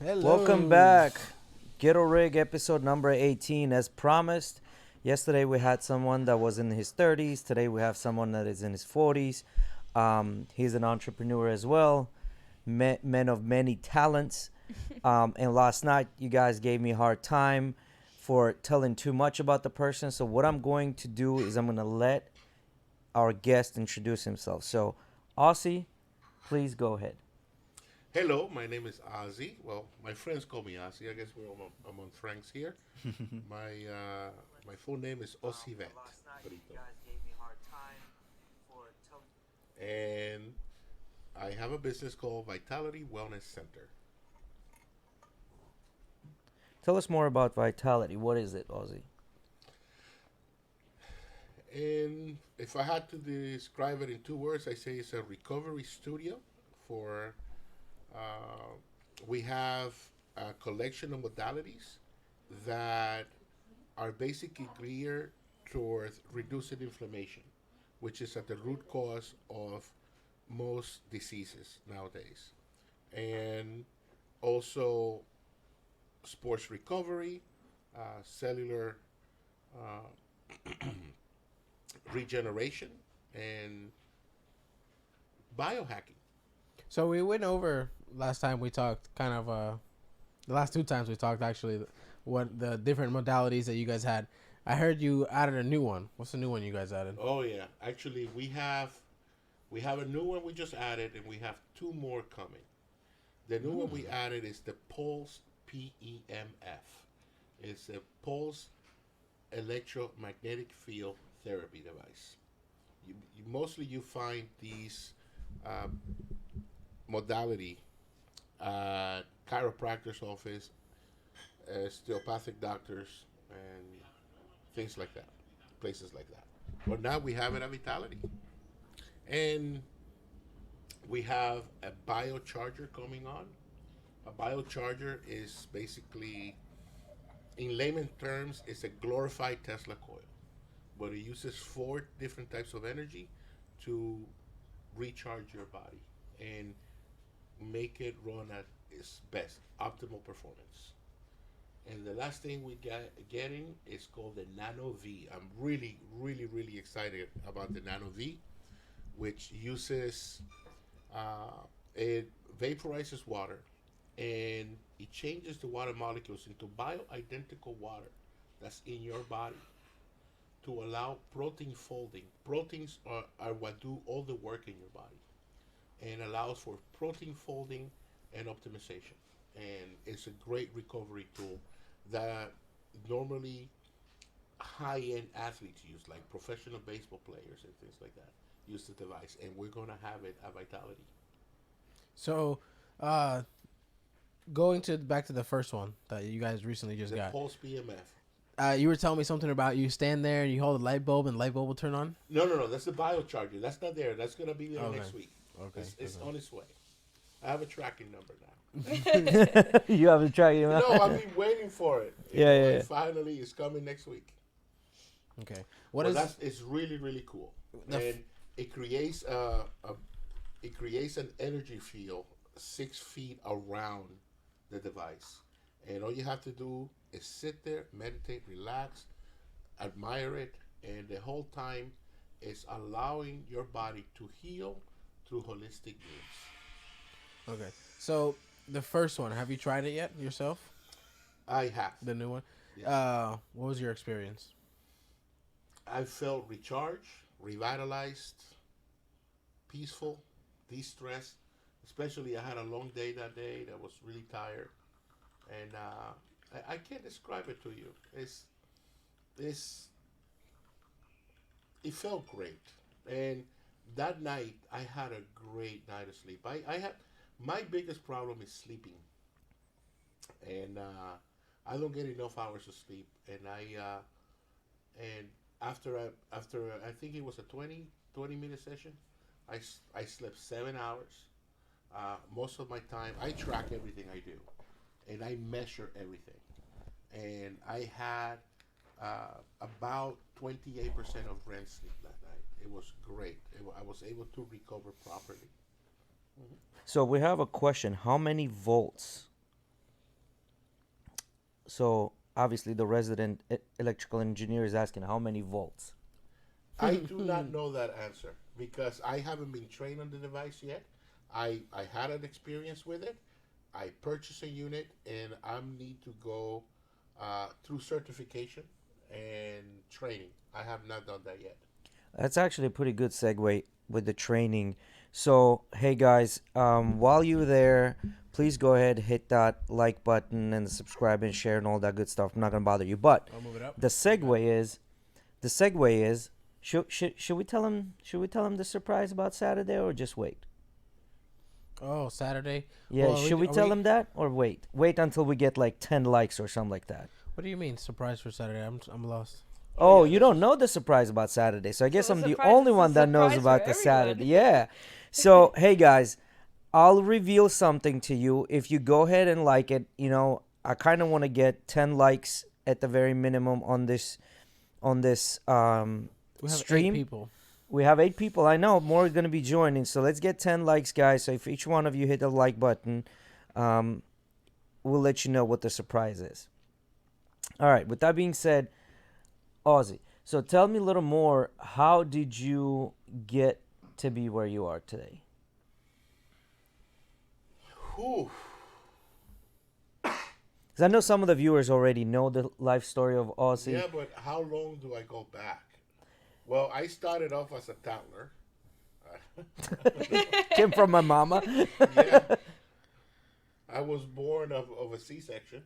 Welcome back. GhettoRig episode number 18. As promised, yesterday we had someone that was in his 30s. Today we have someone that is in his 40s. He's an entrepreneur as well, men of many talents. And last night, you guys gave me a hard time for telling too much about the person. So what I'm going to do is I'm going to let our guest introduce himself. So, Aussie, please go ahead. Hello, my name is Ozzy. Well, my friends call me Ozzy. I guess among friends here. My full name is Osivet Brito, and I have a business called Vitality Wellness Center. Tell us more about Vitality. What is it, Aussie? And if I had to describe it in two words, I say it's a recovery studio for. Uh, we have a collection of modalities that are basically geared towards reducing inflammation, which is at the root cause of most diseases nowadays. And also sports recovery, cellular regeneration, and biohacking. So we went over last time we talked, the last two times we talked actually, what the different modalities that you guys had. I heard you added a new one. What's the new one you guys added? Oh yeah, actually we have a new one we just added, and we have two more coming. The new one we added is the Pulse PEMF. It's a Pulse electromagnetic field therapy device. Mostly you find these uh, modality at chiropractor's office, osteopathic doctors, and things like that, places like that. But now we have it at Vitality, and we have a biocharger coming on. A biocharger is basically, in layman terms, it's a glorified Tesla coil, but it uses four different types of energy to recharge your body and make it run at its best, optimal performance. And the last thing we getting is called the Nano V. I'm really, really, really excited about the Nano V, which uses it vaporizes water, and it changes the water molecules into bioidentical water that's in your body to allow protein folding. Proteins are what do all the work in your body, and allows for protein folding and optimization. And it's a great recovery tool that normally high-end athletes use, like professional baseball players and things like that, use the device. And we're gonna have it at Vitality. So, uh, going to back to the first one that you guys recently just The got. Pulse BMF. You were telling me something about you stand there and you hold a light bulb and the light bulb will turn on. No, no, no. That's the biocharger. That's not there. That's gonna be there Okay. next week. Okay. It's Okay. on its way. I have a tracking number now. You have to try it No, out. I've been waiting for it. Yeah. And finally, it's coming next week. Okay. What Well, is? that's it's really really cool, and it creates it creates an energy field 6 feet around the device, and all you have to do is sit there, meditate, relax, admire it, and the whole time it's allowing your body to heal through holistic means. Okay. So the first one, have you tried it yet yourself? I have. The new one. Yes. What was your experience? I felt recharged, revitalized, peaceful, de-stressed. Especially, I had a long day that day. That was really tired, and I can't describe it to you. It's it felt great, and that night I had a great night of sleep. I had my biggest problem is sleeping, and I don't get enough hours of sleep, and and after I think it was a 20 minute session, I slept 7 hours. Most of my time, I track everything I do, and I measure everything. And I had about 28% of REM sleep that night. It was great. I was able to recover properly. So we have a question. How many volts So obviously the resident electrical engineer is asking how many volts. I do not know that answer because I haven't been trained on the device yet. I had an experience with it. I purchased a unit and I need to go through certification and training. I have not done that yet. That's actually a pretty good segue with the training. So, hey guys, while you're there, please go ahead, hit that like button and subscribe and share and all that good stuff. I'm not gonna bother you, but I'll move it up. the segue is, should we tell him? Should we tell him the surprise about Saturday or just wait? Oh, Saturday. Yeah, Well, should we are tell him that or wait? Wait until we get like 10 likes or something like that. What do you mean surprise for Saturday? I'm lost. Oh, yeah, you this don't know the surprise about Saturday, so I guess So I'm the the surprise only is a one that knows surprise about for the everyone. Saturday. Yeah. So, hey guys, I'll reveal something to you. If you go ahead and like it, I kind of want to get 10 likes at the very minimum on this We have stream. 8 people. We have 8 people. I know more are going to be joining, so let's get 10 likes, guys. So if each one of you hit the like button, we'll let you know what the surprise is. All right. With that being said, Ozzy, so tell me a little more. How did you get to be where you are today? Whew. Because I know some of the viewers already know the life story of Ozzy. Yeah, but how long do I go back? Well, I started off as a toddler. Came from my mama. Yeah. I was born of a C-section.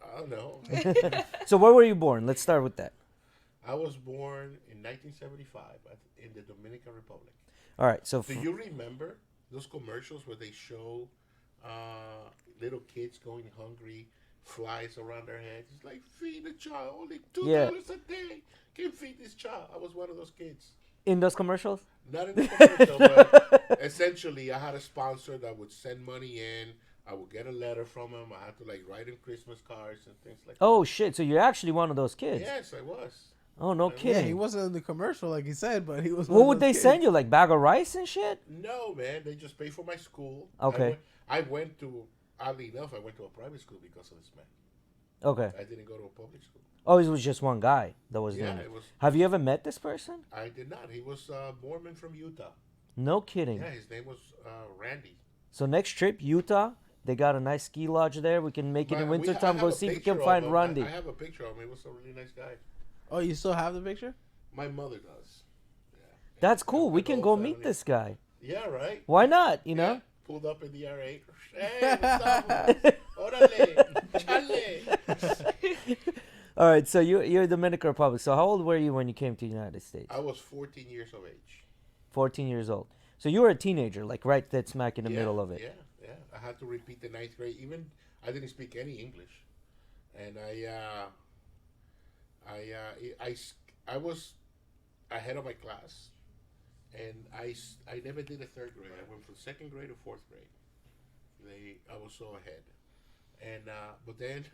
I don't know. So where were you born? Let's start with that. I was born in 1975 in the Dominican Republic. All right. So Do you remember those commercials where they show little kids going hungry, flies around their heads? It's like, feed the child, only $2 a day. Can feed this child. I was one of those kids. in those commercials? Not in the commercial, but essentially I had a sponsor that would send money in. I would get a letter from him. I had to write him Christmas cards and things like Oh shit! So you're actually one of those that. kids? Yes, I was. Oh no Yeah, kidding! Yeah, he wasn't in the commercial like he said, but he was. What would they send you? Like bag of rice and shit? No, man, they just pay for my school. Okay. I went to, oddly enough, I went to a private school because of this man. Okay. I didn't go to a public school. Oh, it was just one guy that was doing Yeah, it. it was. Have you ever met this person? I did not. He was Mormon from Utah. No kidding. Yeah, his name was Randy. So next trip, Utah. They got a nice ski lodge there. We can make it in I wintertime. have Go a see if we picture can of find him. Randy. I have a picture of him. He was a really nice guy. Oh, you still have the picture? My mother does. Yeah. That's cool. We My can whole go meet family. this guy. Yeah, right. Why not? You know? Yeah, pulled up in the R8. Hey, what's up? Orale, chale. All right. So you're Dominican Republic. So how old were you when you came to the United States? I was 14 years of age. 14 years old. So you were a teenager, like right dead smack in the Yeah, middle of it. Yeah, yeah. I had to repeat the 9th grade. Even I didn't speak any English, and I was ahead of my class, and I never did a 3rd grade. I went from 2nd grade to 4th grade. I was so ahead, and but then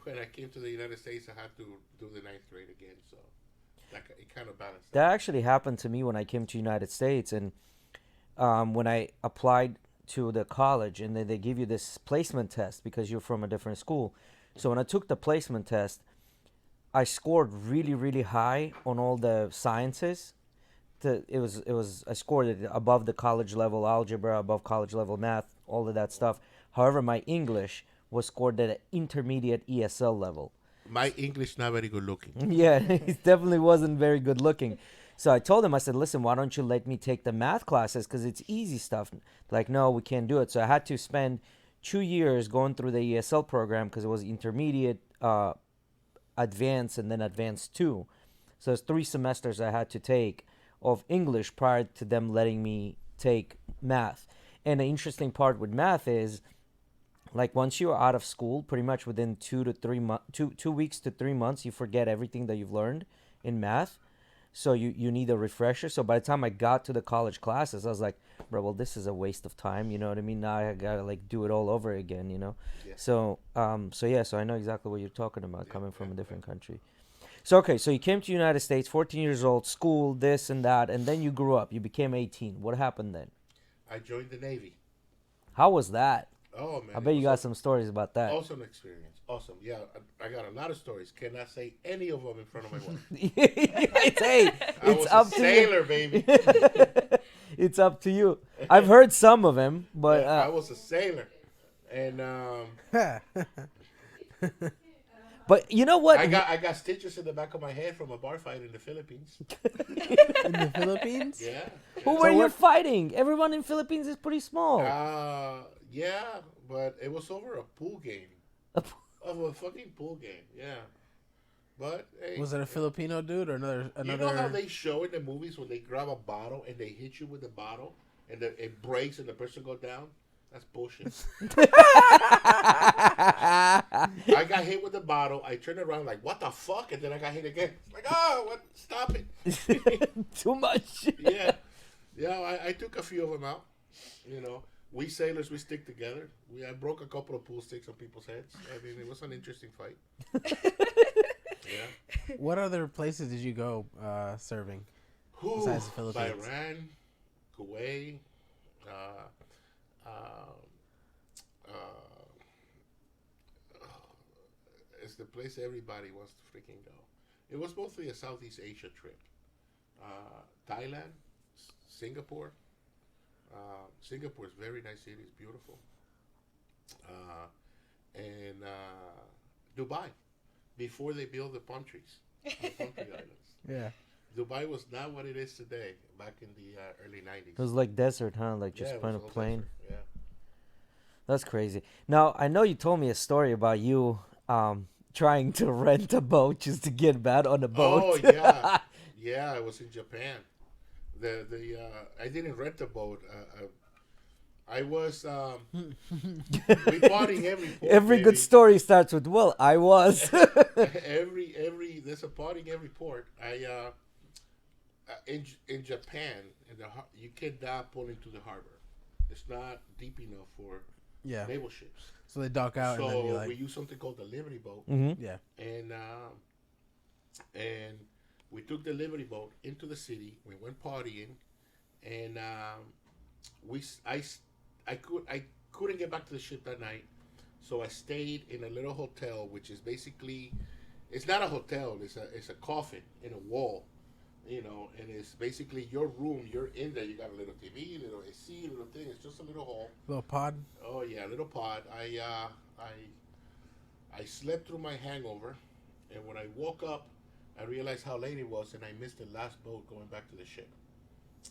when I came to the United States, I had to do the 9th grade again. So it kind of balanced. That actually happened to me when I came to United States, and when I applied to the college, and then they give you this placement test because you're from a different school. So when I took the placement test, I scored really, really high on all the sciences. I scored it above the college level algebra, above college level math, all of that stuff. However, my English was scored at an intermediate ESL level. My English not very good looking. Yeah, he definitely wasn't very good looking. So I told him, I said, listen, why don't you let me take the math classes because it's easy stuff. Like, no, we can't do it. So I had to spend 2 years going through the ESL program because it was intermediate, advanced, and then advanced 2. So it's 3 semesters I had to take of English prior to them letting me take math. And the interesting part with math is, like, once you're out of school, pretty much within 2 weeks to 3 months, you forget everything that you've learned in math. So you need a refresher. So by the time I got to the college classes, I was like, bro, well, this is a waste of time. You know what I mean? Now I gotta do it all over again. Yeah. So so I know exactly what you're talking about, coming from a different country. So okay, so you came to the United States, 14 years old, school, this and that, and then you grew up. You became 18. What happened then? I joined the Navy. How was that? Oh man, I it bet you was got some stories about that. awesome experience. Awesome. Yeah, I got a lot of stories. Cannot say any of them in front of my wife. Hey, I it's was up a to sailor, baby. you. It's up to you. I've heard some of them, but I was a sailor, and but you know what? I got stitches in the back of my head from a bar fight in the Philippines. In the Philippines? Yeah. Who yeah. were you what- fighting? Everyone in Philippines is pretty small. Yeah, but it was over a pool game. Of a fucking pool game, yeah. But hey, Was it a Filipino dude or another? you know how they show in the movies when they grab a bottle and they hit you with the bottle and it breaks and the person go down? That's bullshit. I got hit with the bottle. I turned around like, what the fuck? And then I got hit again. It's like, oh, what? Stop it. Too much. Yeah. Yeah, I took a few of them out. You know, we sailors, we stick together. I broke a couple of pool sticks on people's heads. I mean, it was an interesting fight. Yeah. What other places did you go serving? Whew, Besides the Philippines. Bahrain, Kuwait, it's the place everybody wants to freaking go. It was mostly a Southeast Asia trip. Thailand, Singapore. Singapore is a very nice city. It's beautiful. And Dubai, before they built the palm trees, the palm tree islands. Yeah. Dubai was not what it is today. Back in the early '90s. It was like desert, huh? Like just it kind was of all plain. desert, Yeah. That's crazy. Now I know you told me a story about you trying to rent a boat just to get bad on a boat. Oh yeah, yeah. I was in Japan. I didn't rent a boat. I was we partying every port, Every good baby. story starts with, well, I was. every there's a party in every port. In Japan you cannot pull into the harbor. It's not deep enough for Yeah. naval ships. So they dock out and then you So like, we use something called the Liberty boat, yeah. and we took the Liberty boat into the city. We went partying, and I couldn't get back to the ship that night, so I stayed in a little hotel, which is basically, it's not a hotel. It's a coffin in a wall, you know, and it's basically your room. You're in there. You got a little TV, little AC, little thing. It's just a little hall. Little pod. Oh yeah, little pod. I slept through my hangover, and when I woke up, I realized how late it was, and I missed the last boat going back to the ship.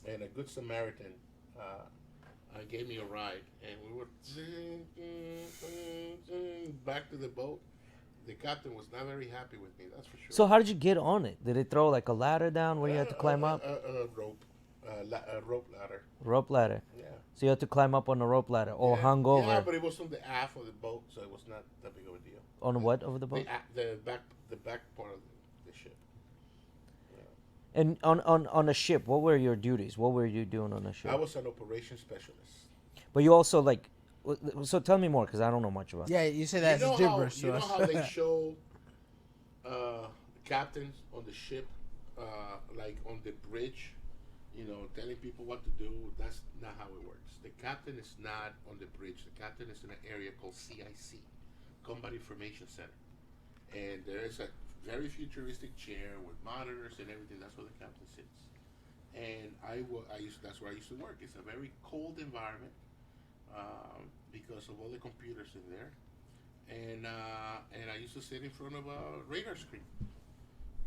And a good Samaritan gave me a ride, and we were back to the boat. The captain was not very happy with me, that's for sure. So how did you get on it? Did it throw like a ladder down where you had to climb up? A rope, a rope ladder. Rope ladder. Yeah. So you had to climb up on a rope ladder or Yeah. hung over Yeah, but it was on the aft of the boat, so it was not that big of a deal. on what over the boat? The back part of the ship. And on a ship, what were your duties? What were you doing on a ship? I was an operations specialist. But you also like, so tell me more because I don't know much about. Yeah, you say that as gibberish You to know us. how they show captains on the ship, like on the bridge, you know, telling people what to do? That's not how it works. The captain is not on the bridge. The captain is in an area called CIC, Combat Information Center. And there is a very futuristic chair with monitors and everything. That's where the captain sits. And that's where I used to work. It's a very cold environment because of all the computers in there. And I used to sit in front of a radar screen,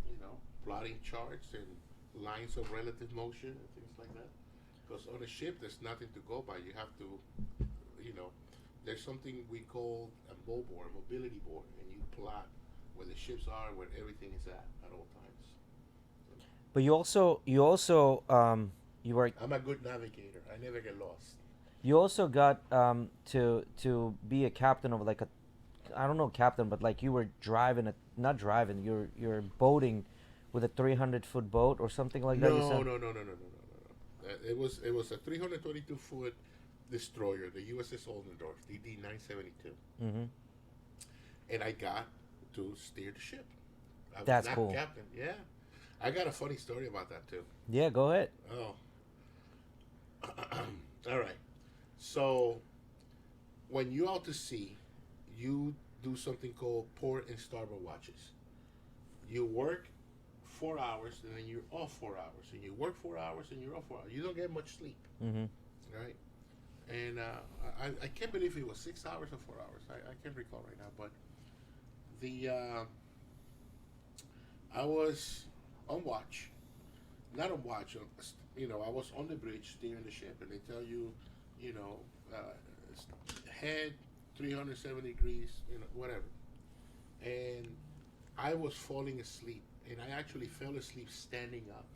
you know, plotting charts and lines of relative motion and things like that. Because on a ship, there's nothing to go by. You have to, you know, there's something we call a mobility board, and you plot where the ships are, where everything is at all times. But you also you were I'm a good navigator. I never get lost. you also got to be a captain of like a, I don't know captain, but like you were driving not driving, you're boating with a 300-foot boat or something like that. No. It was a 322-foot destroyer, the USS Oldendorf, DD 972. Mm-hmm. And I got to steer the ship. I was That's not cool. captain. Yeah, I got a funny story about that too. Yeah, go ahead. Oh, all right. So when you out to sea, you do something called port and starboard watches. You work 4 hours and then you're off 4 hours, and you work 4 hours and you're off 4 hours. You don't get much sleep, Mm-hmm. right? And I can't believe it was 6 hours or 4 hours. I can't recall right now, but the I was on watch, not on watch. I was on the bridge steering the ship, and they tell you, you know, head 370 degrees, whatever. And I was falling asleep, and I actually fell asleep standing up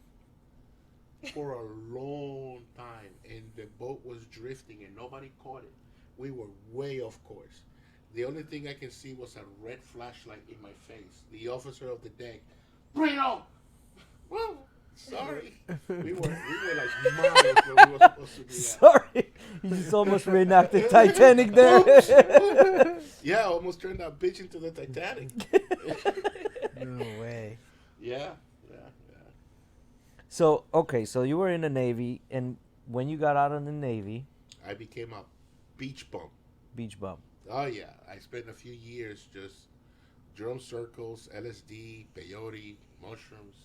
for a long time, and the boat was drifting, and nobody caught it. We were way off course. The only thing I can see was a red flashlight in my face. The officer of the deck, Brino! Well, sorry. We were like miles where we were supposed to be at. Sorry, you just almost reenacted Titanic there. Yeah, I almost turned that bitch into the Titanic. No way. Yeah. So okay, so you were in the Navy, and when you got out of the Navy, I became a beach bum. beach bum. Oh yeah, I spent a few years just drum circles, LSD, peyote, mushrooms.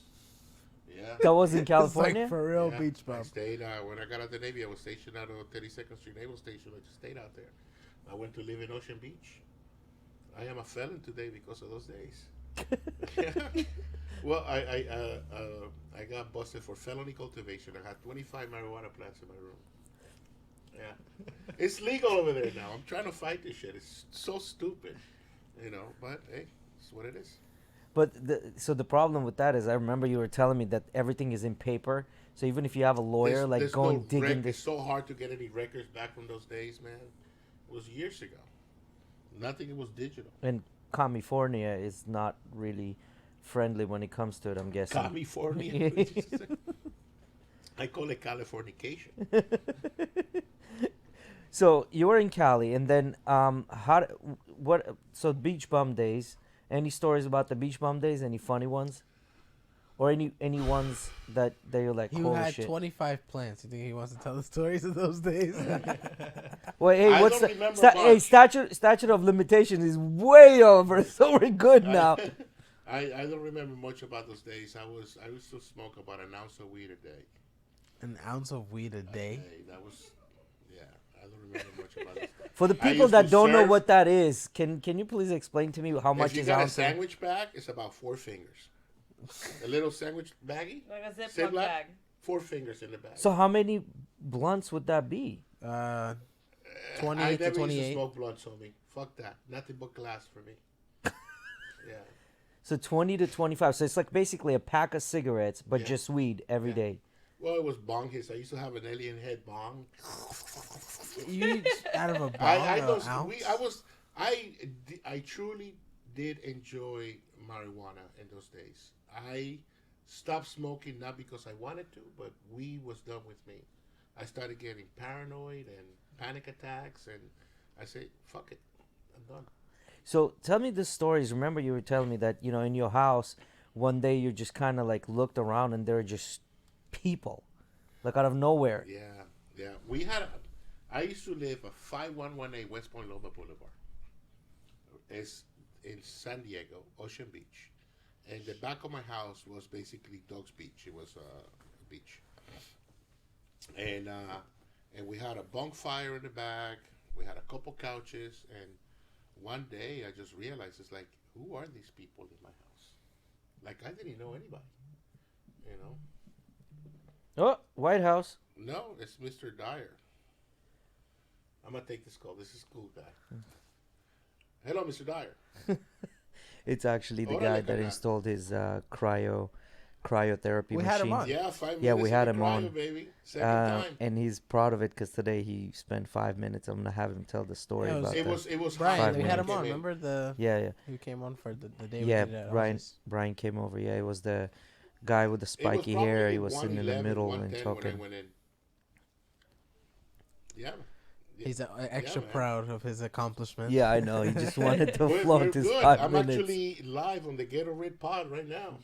Yeah. That was in It's California. like for real Yeah, beach I bum. stayed when I got out of the Navy. I was stationed out of 32nd Street Naval Station. I just stayed out there. I went to live in Ocean Beach. I am a felon today because of those days. Well, I got busted for felony cultivation. I had 25 marijuana plants in my room. Yeah, it's legal over there now. I'm trying to fight this shit. It's so stupid, But hey, it's what it is. But so the problem with that is, I remember you were telling me that everything is in paper. So even if you have a lawyer, There's going no digging It's this, so hard to get any records back from those days, man. It was years ago. Nothing was digital. and California is not really friendly when it comes to it, I'm guessing. California. I call it Californication. So you were in Cali, and then so beach bum days. Any stories about the beach bum days? Any funny ones, or any ones that you're like, He holy had shit? 25 plants. You think he wants to tell the stories of those days? Well, hey, I what's don't the remember hey, much. statute of limitation is way over, so we're good now. I don't remember much about those days. I used to smoke about an ounce of weed a day. An ounce of weed a day? That was, yeah. I don't remember much about it. For the I people used that to don't know serve- what that is, can you please explain to me how much If you is got a ounce? sandwich bag, it's about 4 fingers. A little sandwich baggie, Like a Ziploc Ziploc bag. 4 fingers in the bag. So how many blunts would that be? 28 I to never used to 28. smoke blunts, homie. Fuck that. Nothing but glass for me. Yeah. So 20 to 25. So it's like basically a pack of cigarettes, but Yeah. just weed every Yeah. day. Well, it was bong hits. I used to have an alien head bong. You eat out of a bong I or don't. ounce? I truly did enjoy marijuana in those days. I stopped smoking not because I wanted to, but weed was done with me. I started getting paranoid and panic attacks, and I said, "Fuck it, I'm done." So tell me the stories. Remember you were telling me that, in your house, one day you just kind of like looked around and there were just people, like out of nowhere. Yeah. I used to live at 5118 West Point Loma Boulevard. It's in San Diego, Ocean Beach. And the back of my house was basically Dog's Beach. It was a beach. And we had a bonfire in the back. We had a couple couches. And one day I just realized, it's like, who are these people in my house? Like, I didn't know anybody, Oh, White House. No, it's Mr. Dyer. I'm going to take this call. This is cool guy. Hello, Mr. Dyer. It's actually the Órale, guy that carnal. installed his cryotherapy We machine. had him on. Yeah, 5 minutes. Yeah, we had in him the cryo, on. baby. Second time. And he's proud of it because today he spent 5 minutes. I'm gonna have him tell the story Yeah, about It that. was Brian, hot we when had he him came on. in. Remember the Yeah. who came on for the day Yeah, we did it? Brian came over. Yeah, it was the guy with the It was spiky hair. He probably was sitting in the 111, middle and 110 when I talking. went in. Yeah. He's extra man. proud of his accomplishments. Yeah, I know. He just wanted to We're flaunt his good. 5 I'm minutes. actually live on the GhettoRig pod right now.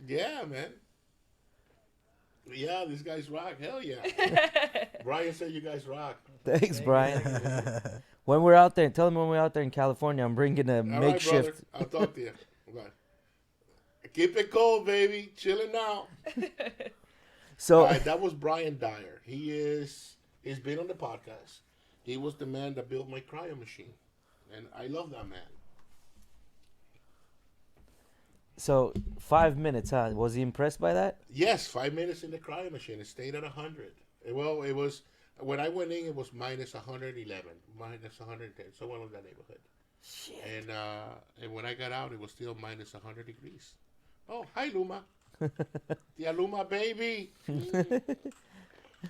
Yeah, man. Yeah, these guys rock. Hell yeah. Brian said you guys rock. Thanks, Brian. All When we're out there, tell him when we're out there in California, I'm bringing a right, brother. makeshift. I'll talk to you. Bye. Keep it cold, baby. Chilling out. So, All right, that was Brian Dyer. He's been on the podcast. He was the man that built my cryo machine, and I love that man. so 5 minutes, huh? Was he impressed by that? Yes, 5 minutes in the cryo machine. It stayed at 100. Well, it was when I went in. It was minus 111, minus 110, somewhere in that neighborhood. Shit. And when I got out, it was still minus 100 degrees. Oh, hi, Luma. The Luma baby.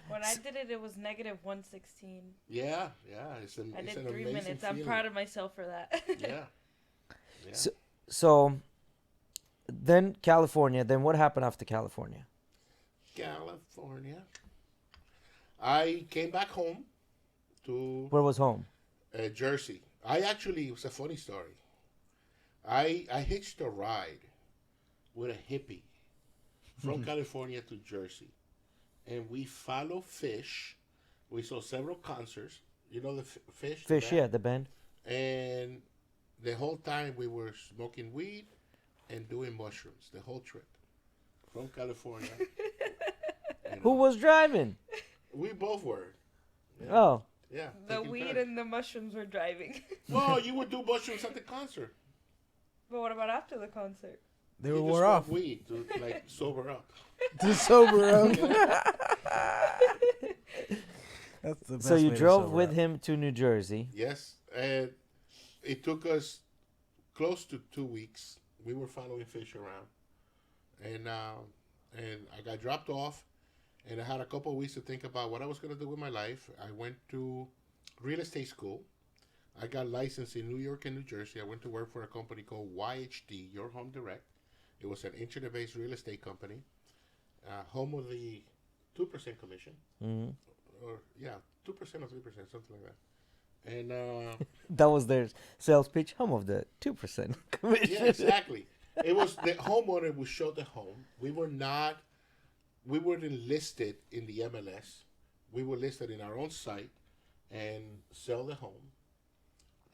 When I did it, it was negative 116. Yeah. It's I an did 3 amazing minutes. I'm feeling. proud of myself for that. Yeah. So, then California. Then what happened after California? California. I came back home to Where was home? Jersey. It was a funny story. I hitched a ride with a hippie from California to Jersey. And we follow Fish. We saw several concerts. You know the Fish? Fish, the yeah, band? the band. And the whole time we were smoking weed and doing mushrooms. The whole trip. From California. Who was driving? We both were. Yeah. Oh, Yeah. The taking weed turns. and the mushrooms were driving. Well, you would do mushrooms at the concert. But what about after the concert? They You were just wore smoke off weed to like sober up. to sober up. That's the best so you way to drove sober with up. him to New Jersey. Yes, and it took us close to 2 weeks. We were following Fish around, and I got dropped off, and I had a couple of weeks to think about what I was going to do with my life. I went to real estate school. I got licensed in New York and New Jersey. I went to work for a company called YHD, Your Home Direct. It was an internet-based real estate company, home of the 2% commission, Hmm. or 2% or 3%, something like that. And That was their sales pitch. Home of the 2% commission. yeah, exactly. It was the homeowner would show the home. We weren't listed in the MLS. We were listed in our own site and sell the home.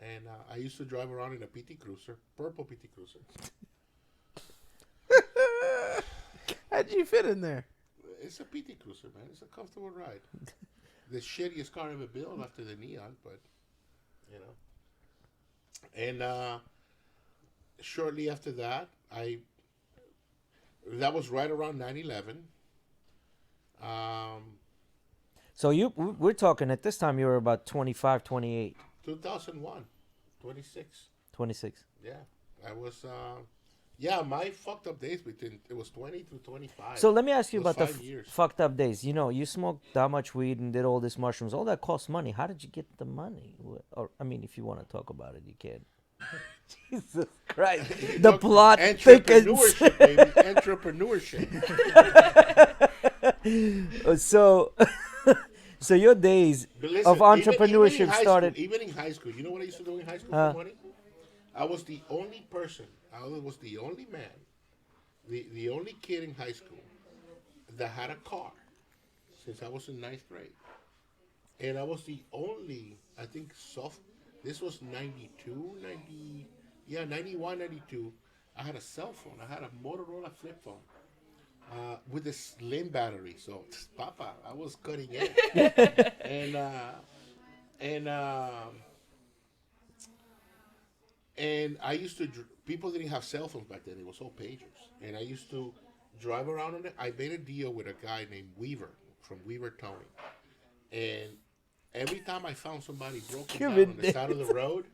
And I used to drive around in a PT Cruiser, purple PT Cruiser. How'd you fit in there? It's a PT Cruiser, man. It's a comfortable ride. The shittiest car ever built after the Neon, but, you know. And shortly after that, that was right around 9/11. So we're talking at this time you were about 25, 28, 2001, 26. 26. Yeah, I was. My fucked up days it was 20 to 25. So let me ask you It was about the 5 years. fucked up days. You know, you smoked that much weed and did all this mushrooms. All that costs money. How did you get the money? Or I mean, if you want to talk about it, you can. Jesus Christ. The plot thickens. Entrepreneurship, baby. Entrepreneurship. So your days But listen, of entrepreneurship even in high started. School, even in high school, you know what I used to do in high school Huh? for money? I was the only person. I was the only man, the only kid in high school that had a car since I was in 9th grade, and I was the only. I think This was 92, 91, 92. I had a cell phone. I had a Motorola flip phone with a slim battery. So, Papa, I was cutting edge. And I used to, people didn't have cell phones back then. It was all pagers. And I used to drive around on it. I made a deal with a guy named Weaver from Weaver Towing. And every time I found somebody broken down on the side of the road,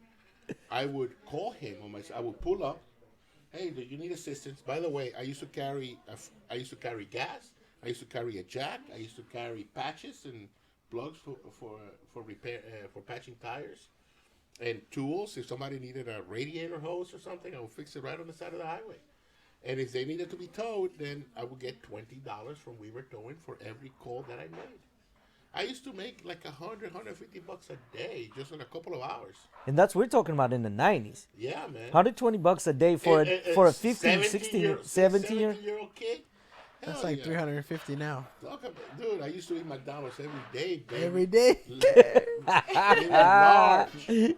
I would call him I would pull up. Hey, do you need assistance? By the way, I used to carry gas. I used to carry a jack. I used to carry patches and plugs for repair for patching tires, and tools. If somebody needed a radiator hose or something, I would fix it right on the side of the highway. And if they needed to be towed, then I would get $20 from Weaver Towing for every call that I made. I used to make like $100, $150 a day just in a couple of hours. And that's we're talking about in the 90s. Yeah, man. $120 a day for a 15, 16, 17 year. 17-year-old kid. That's Hell like yeah. 350 now. Talk about, dude, I used to eat McDonald's every day, baby. Every day. Even large. Yeah.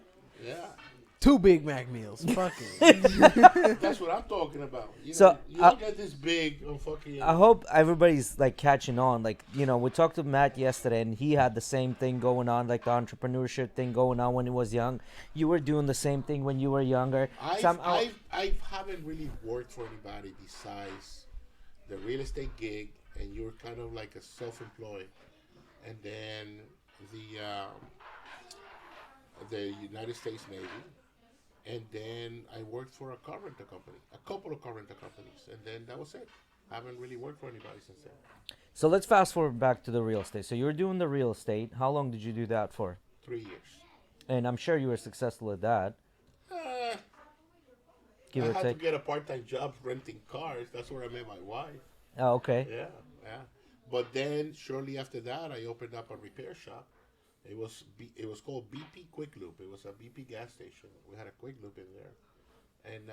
2 Big Mac meals. Fuck it. That's what I'm talking about. You know, So, you don't get this big on fucking. I hope everybody's like catching on. Like, we talked to Matt yesterday, and he had the same thing going on, like the entrepreneurship thing going on when he was young. You were doing the same thing when you were younger. I haven't really worked for anybody besides the real estate gig, and you're kind of like a self-employed, and then the United States Navy, and then I worked for a car rental company, a couple of car rental companies, and then that was it. I haven't really worked for anybody since then. So let's fast forward back to the real estate. So you were doing the real estate. How long did you do that for? 3 years. And I'm sure you were successful at that. Give I or had take. to get a part-time job renting cars. That's where I met my wife. Oh, okay. Yeah. But then shortly after that, I opened up a repair shop. It was called BP Quick Loop. It was a BP gas station. We had a Quick Loop in there, and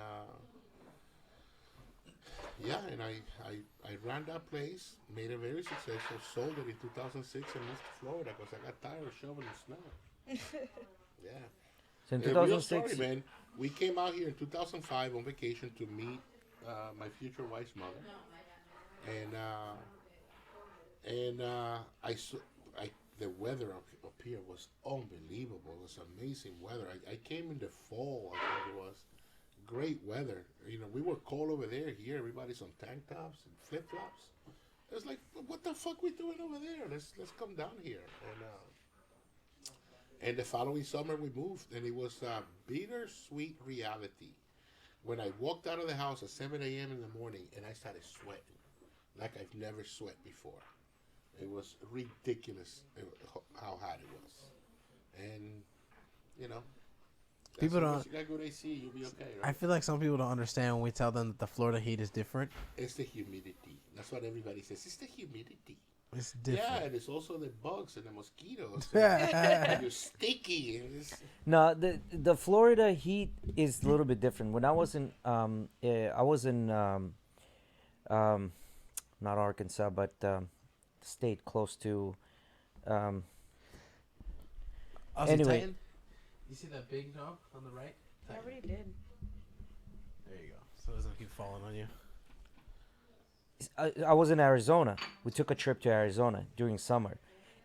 and I ran that place, made it very successful, sold it in 2006, and moved to Florida because I got tired of shoveling snow. Yeah. So in A real 2006. story, man. We came out here in 2005 on vacation to meet my future wife's mother, and the weather up here was unbelievable. It was amazing weather. I came in the fall, I think it was. Great weather. You know, we were cold over there. Here, everybody's on tank tops and flip flops. It was like, what the fuck we doing over there? Let's come down here. And the following summer we moved, and it was a bittersweet reality. When I walked out of the house at 7 a.m. in the morning, and I started sweating like I've never sweat before. It was ridiculous how hot it was. And, you know, People don't. You got good AC, you'll be okay, I right? feel like some people don't understand when we tell them that the Florida heat is different. It's the humidity. That's what everybody says. It's the humidity. It's different. Yeah, and it's also the bugs and the mosquitoes. And you're sticky. And No, the Florida heat is a little bit different. When I was in not Arkansas, but state close to Aussie anyway. Titan? You see that big dog on the right? I already did. There you go. So it doesn't keep falling on you. I was in Arizona. We took a trip to Arizona during summer,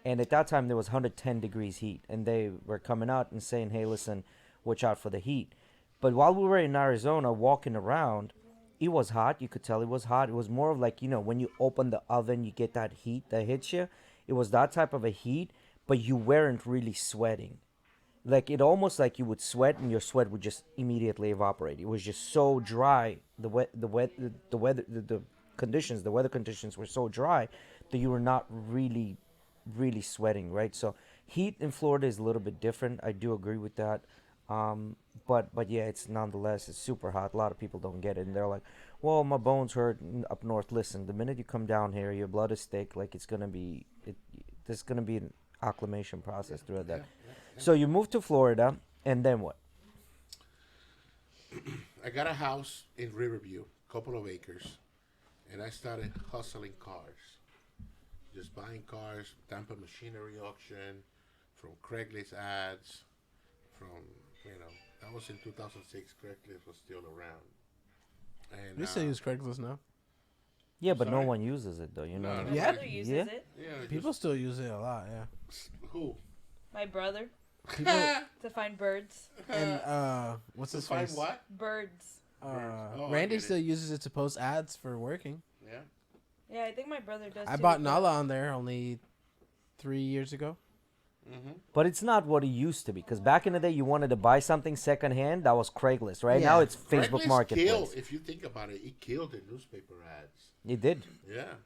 and at that time there was 110 degrees heat, and they were coming out and saying, "Hey, listen, watch out for the heat." But while we were in Arizona walking around, it was hot. You could tell it was hot. It was more of like, when you open the oven, you get that heat that hits you. It was that type of a heat, but you weren't really sweating. Like, it almost like you would sweat and your sweat would just immediately evaporate. It was just so dry. The weather conditions were so dry that you were not really sweating, right? So heat in Florida is a little bit different. I do agree with that. But yeah, it's super hot. A lot of people don't get it, and they're like, "Well, my bones hurt up north." Listen, the minute you come down here, your blood is thick. Like, there's gonna be an acclimation process throughout that. So you moved to Florida, and then what? I got a house in Riverview, a couple of acres, and I started hustling cars. Just buying cars, Tampa Machinery Auction, from Craigslist ads, that was in 2006. Craigslist was still around. And We still use Craigslist now. Yeah, but no Sorry? one uses it though. No, My no. Yeah. brother uses Yeah? it. Yeah, People still use it a lot, yeah. who? My brother. People To find birds. and what's To his find face? what? Birds. Oh, I Randy get still it. uses it to post ads for working. Yeah. Yeah, I think my brother does. I too, bought but- Nala on there only 3 years ago. Mm-hmm. But it's not what it used to be. Because back in the day, you wanted to buy something secondhand, that was Craigslist. Right now, Yeah. it's Facebook Craigslist Marketplace. Killed, if you think about it, it killed the newspaper ads. It did. Yeah.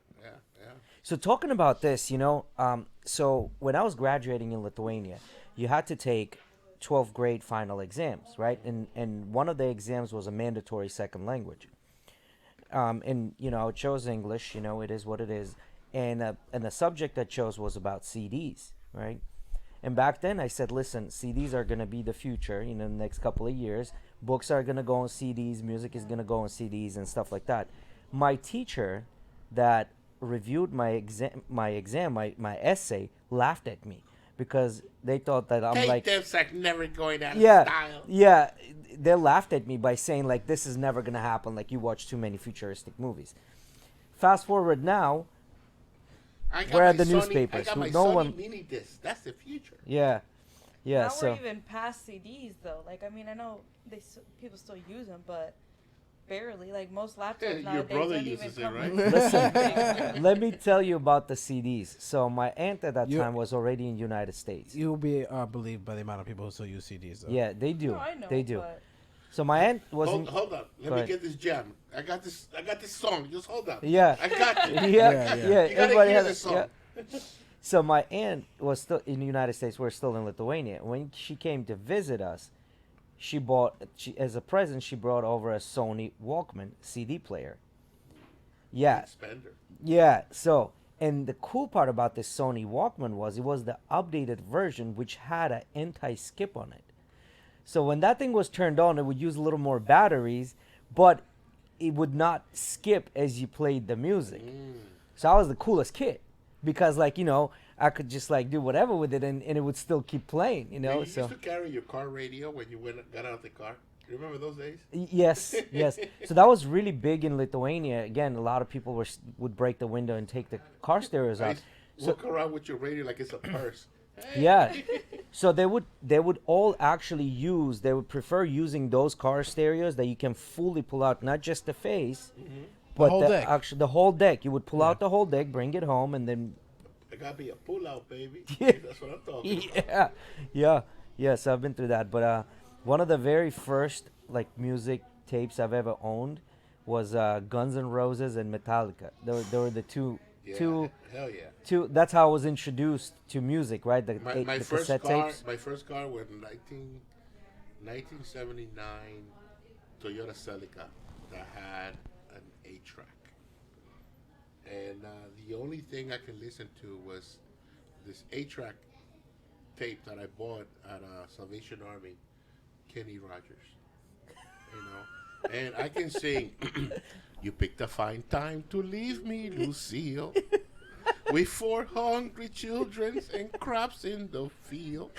So talking about this, so when I was graduating in Lithuania, you had to take 12th grade final exams, right? And one of the exams was a mandatory second language. And I chose English. It is what it is. And the subject I chose was about CDs, right? And back then I said, listen, CDs are going to be the future, in the next couple of years. Books are going to go on CDs. Music is going to go on CDs and stuff like that. My teacher that reviewed my essay laughed at me because they thought that I'm Take like, this like never going out of yeah, style. yeah. They laughed at me by saying like, this is never gonna happen. Like, you watch too many futuristic movies. Fast forward now, we're at the newspapers. I got my No Sony one. mini disc. That's the future. Yeah, yeah. Now So we're even past CDs though. Like I mean, I know people still use them, but barely. Like most laptops Your nowadays brother don't uses even it, come right? with listen, let me tell you about the CDs. So my aunt at that You- time was already in the United States. You'll be believed by the amount of people who still use CDs. Though. Yeah, they do. No, I know, They do. but So my aunt was in. Hold on. Let Go me ahead. get this gem. I got this song. Just hold on. Yeah. I got you. Yeah, Yeah, yeah. yeah. You gotta Everybody hear has this a, song. yeah. So my aunt was still in the United States. We're still in Lithuania. When she came to visit us, as a present she brought over a Sony Walkman CD player. Yeah, Spender. yeah. So, and the cool part about this Sony Walkman was it was the updated version which had an anti-skip on it. So when that thing was turned on, it would use a little more batteries, but it would not skip as you played the music. So I was the coolest kid because, like, you know, I could just like do whatever with it and it would still keep playing, you know. You So used to carry your car radio when you got out of the car. You remember those days? yes, yes. So that was really big in Lithuania. Again, a lot of people would break the window and take the car stereos I out. used to walk around with your radio like it's a purse. Yeah. So they would all actually they would prefer using those car stereos that you can fully pull out, not just the face, but whole deck. actually the whole deck. You would pull out the whole deck, bring it home, and then I gotta be a pull-out, baby. Yeah. That's what I'm talking about. yeah. So I've been through that. But one of the very first like music tapes I've ever owned was Guns N' Roses and Metallica. They were the two. Yeah, hell yeah. That's how I was introduced to music, right? The My the first cassette car, tapes. my first car was 1979 Toyota Celica that had an 8-track. And the only thing I could listen to was this 8-track tape that I bought at Salvation Army, Kenny Rogers. You know, and I can sing. You picked a fine time to leave me, Lucille. With 4 hungry children and crops in the field.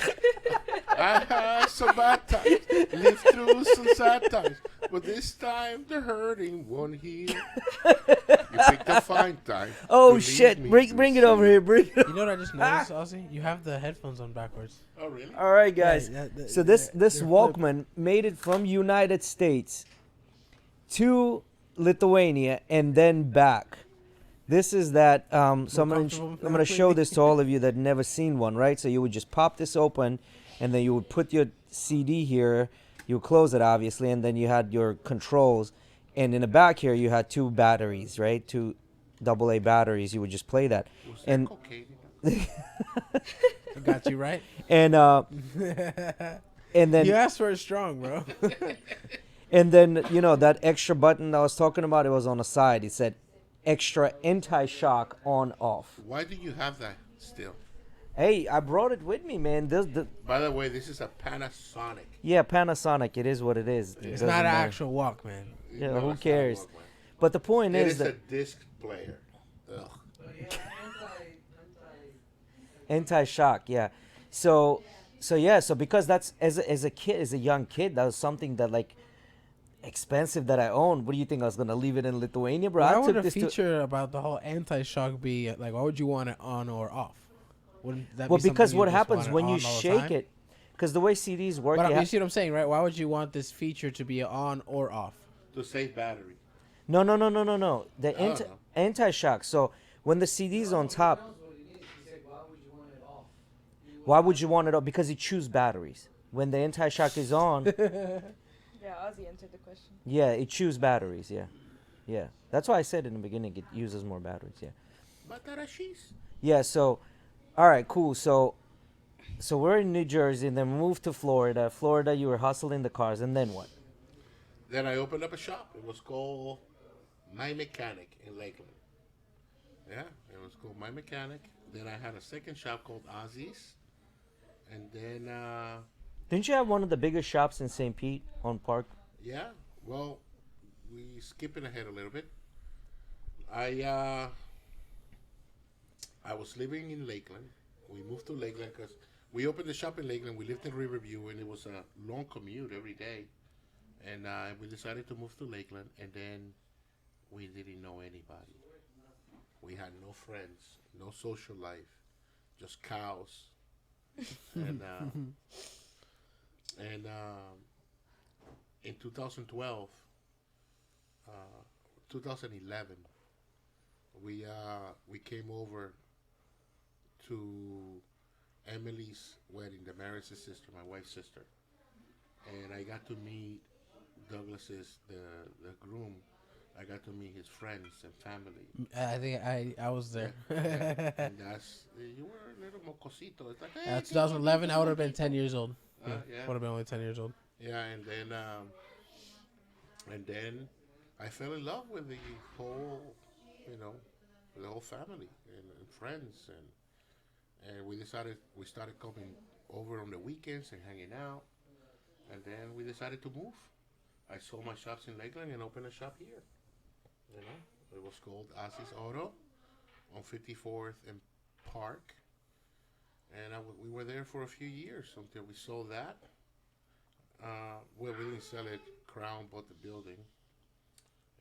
I had some bad times, lived through some sad times, but this time the hurting won't heal. You picked a fine time. Oh to leave shit! me, Bring it over Lucille. here. Bring it. You know what I just noticed, Ozzy? You have the headphones on backwards. Oh really? All right, guys. Yeah, So this they're Walkman made it from United States to Lithuania and then back. This is that. So I'm comfortable gonna show this to all of you that never seen one, right? So you would just pop this open, and then you would put your CD here. You would close it, obviously, and then you had your controls. And in the back here, you had 2 batteries, right? 2 AA batteries. You would just play that, Was that and cocaine? I got you right. and then You asked for it strong, bro. And then, you know, that extra button I was talking about, it was on the side. It said extra anti-shock on off. Why do you have that still? Hey, I brought it with me, man. By the way, this is a Panasonic. Yeah, Panasonic. It is what it is. It It's doesn't not an matter. actual Walkman. Yeah, No, who it's not a cares? Walkman. But the point It is is that a disc player. Ugh. anti-shock, yeah. So because that's as a young kid, that was something that like expensive that I owned. What do you think I was gonna leave it in Lithuania, bro? Why I would took a this feature about the whole anti-shock be like? Why would you want it on or off? Wouldn't that well, be because something what you just happens want when you on all the shake time? it, because the way CDs work, But you you see what I'm saying, right? Why would you want this feature to be on or off? To save battery. No. The don't know. anti-shock. So when the CD's on top, why would you want it off? Because it chews batteries. When the anti-shock is on, yeah, Ozzy answered the question. yeah, it chews batteries. Yeah. That's why I said in the beginning it uses more batteries. Yeah. Batarashis. Yeah. So, all right, cool. So we're in New Jersey, and then we moved to Florida. Florida, you were hustling the cars, and then what? Then I opened up a shop. It was called My Mechanic in Lakeland. Yeah, it was called My Mechanic. Then I had a second shop called Ozzy's. And then, Didn't you have one of the biggest shops in St. Pete on Park? yeah, well, we skipping ahead a little bit. I uh, I was living in Lakeland. We moved to Lakeland because we opened the shop in Lakeland. We lived in Riverview, and it was a long commute every day. And we decided to move to Lakeland, and then we didn't know anybody. We had no friends, no social life, just cows. And and in 2012, uh, 2011, we came over to Emily's wedding, the marriage's sister, my wife's sister, and I got to meet Douglas's the groom. I got to meet his friends and family. I think I was Yeah, there. yeah. And that's you were a little mocosito. It's like, hey, qué 2011, I would have been bonito. 10 years old. Yeah, Yeah, would have been only 10 years old. yeah. And then I fell in love with the whole, you know, the whole family and friends, and we started coming over on the weekends and hanging out, and then we decided to move. I sold my shops in Lakeland and opened a shop here. You know, it was called Asis Auto on 54th and Park, and we were there for a few years until we sold that. Well, we didn't sell it. Crown bought the building,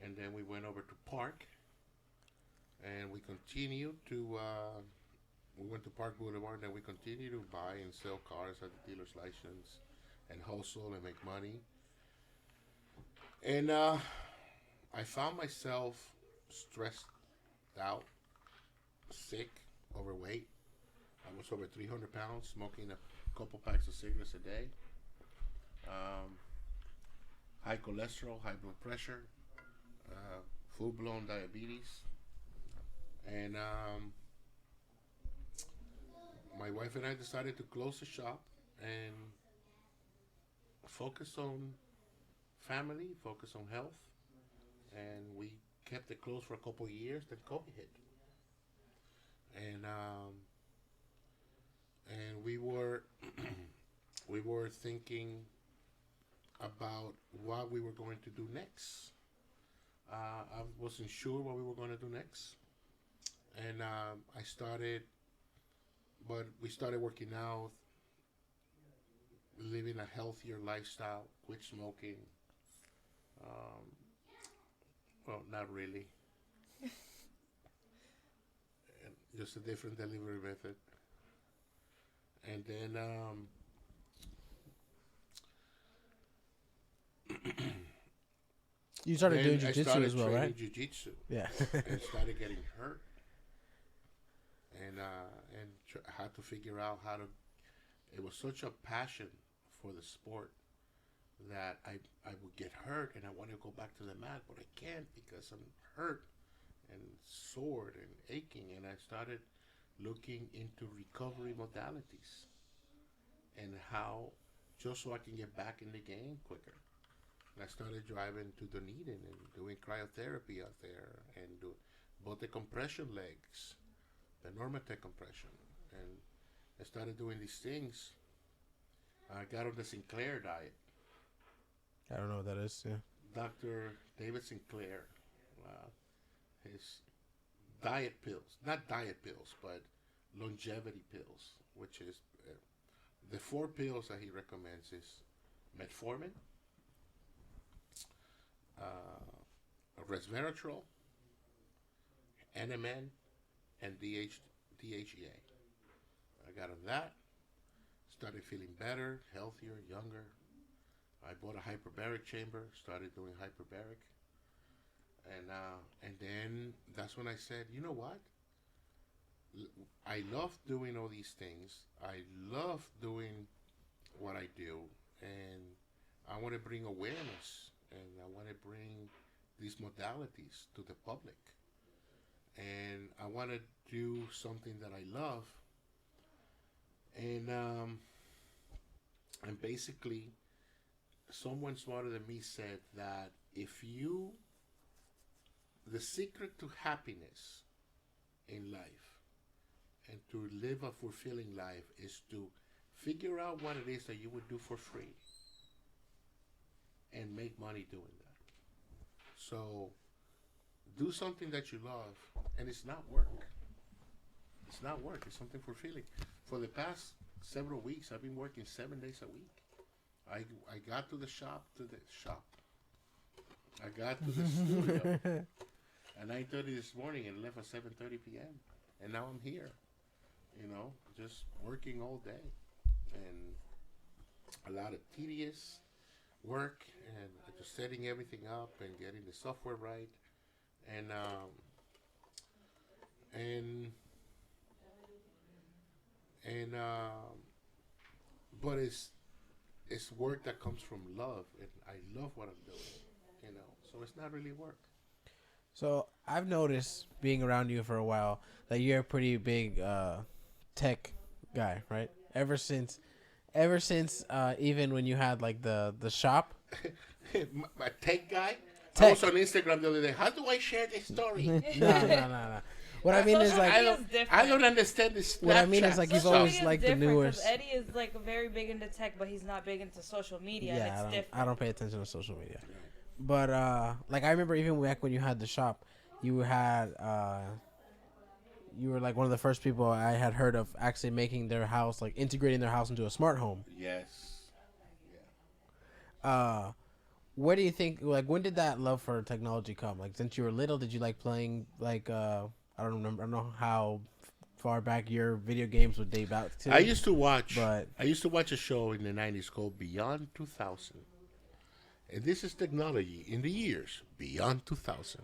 and then we went over to Park, and we continued to. We went to Park Boulevard, and we continued to buy and sell cars at the dealer's license, and hustle and make money. And I found myself stressed out, sick, overweight. I was over 300 pounds, smoking a couple packs of cigarettes a day. Um, High cholesterol, high blood pressure, full blown diabetes. And my wife and I decided to close the shop and focus on family, focus on health. And we kept it closed for a couple of years. Then COVID hit, and we were thinking about what we were going to do next. I wasn't sure what we were going to do next, and we started working out, living a healthier lifestyle, quit smoking. Um, well, not really, and just a different delivery method. And then You started doing I jujitsu started as well, training right? jujitsu Yeah. and started getting hurt, and had to figure out how to. It was such a passion for the sport that I would get hurt and I want to go back to the mat, but I can't because I'm hurt and sore and aching. And I started looking into recovery modalities and how just so I can get back in the game quicker. And I started driving to Dunedin and doing cryotherapy out there and do both the compression legs, the Normatec compression, and I started doing these things. I got on the Sinclair diet. I don't know what that is. Yeah. Dr. David Sinclair, uh, his diet pills, not diet pills, but longevity pills, which is the four pills that he recommends is metformin, resveratrol, NMN, and DHEA. I got on that, started feeling better, healthier, younger. I bought a hyperbaric chamber, started doing hyperbaric, and then that's when I said, you know what? I love doing all these things. I love doing what I do, and I want to bring awareness, and I want to bring these modalities to the public, and I want to do something that I love, and basically someone smarter than me said that the secret to happiness in life and to live a fulfilling life is to figure out what it is that you would do for free and make money doing that. So do something that you love, and it's not work. It's not work. It's something for feeling. For the past several weeks, I've been working 7 days a week. I got to the shop. I got to the studio at 9:30 this morning and left at 7:30 p.m. And now I'm here. You know, just working all day, and a lot of tedious work, and just setting everything up and getting the software right, and and and but it's work that comes from love, and I love what I'm doing, you know. So it's not really work. So I've noticed being around you for a while that you're a pretty big tech guy, right? Ever since even when you had like the shop. my tech guy. Tech. I was on Instagram the other day. How do I share this story? No. What I mean is like I don't understand this. What I mean is like you've Social always media is liked the different, 'cause newest. Eddie is like very big into tech, but he's not big into social media. And it's different. I don't pay attention to social media. But like I remember even back when you had the shop, you had you were like one of the first people I had heard of actually making their house, like integrating their house into a smart home. Yes. What do you think? Like, when did that love for technology come? Like, since you were little, did you like playing like I don't remember. I don't know how far back your video games would date back to. I used to watch but a show in the 90s called Beyond 2000. And this is technology in the years beyond 2000.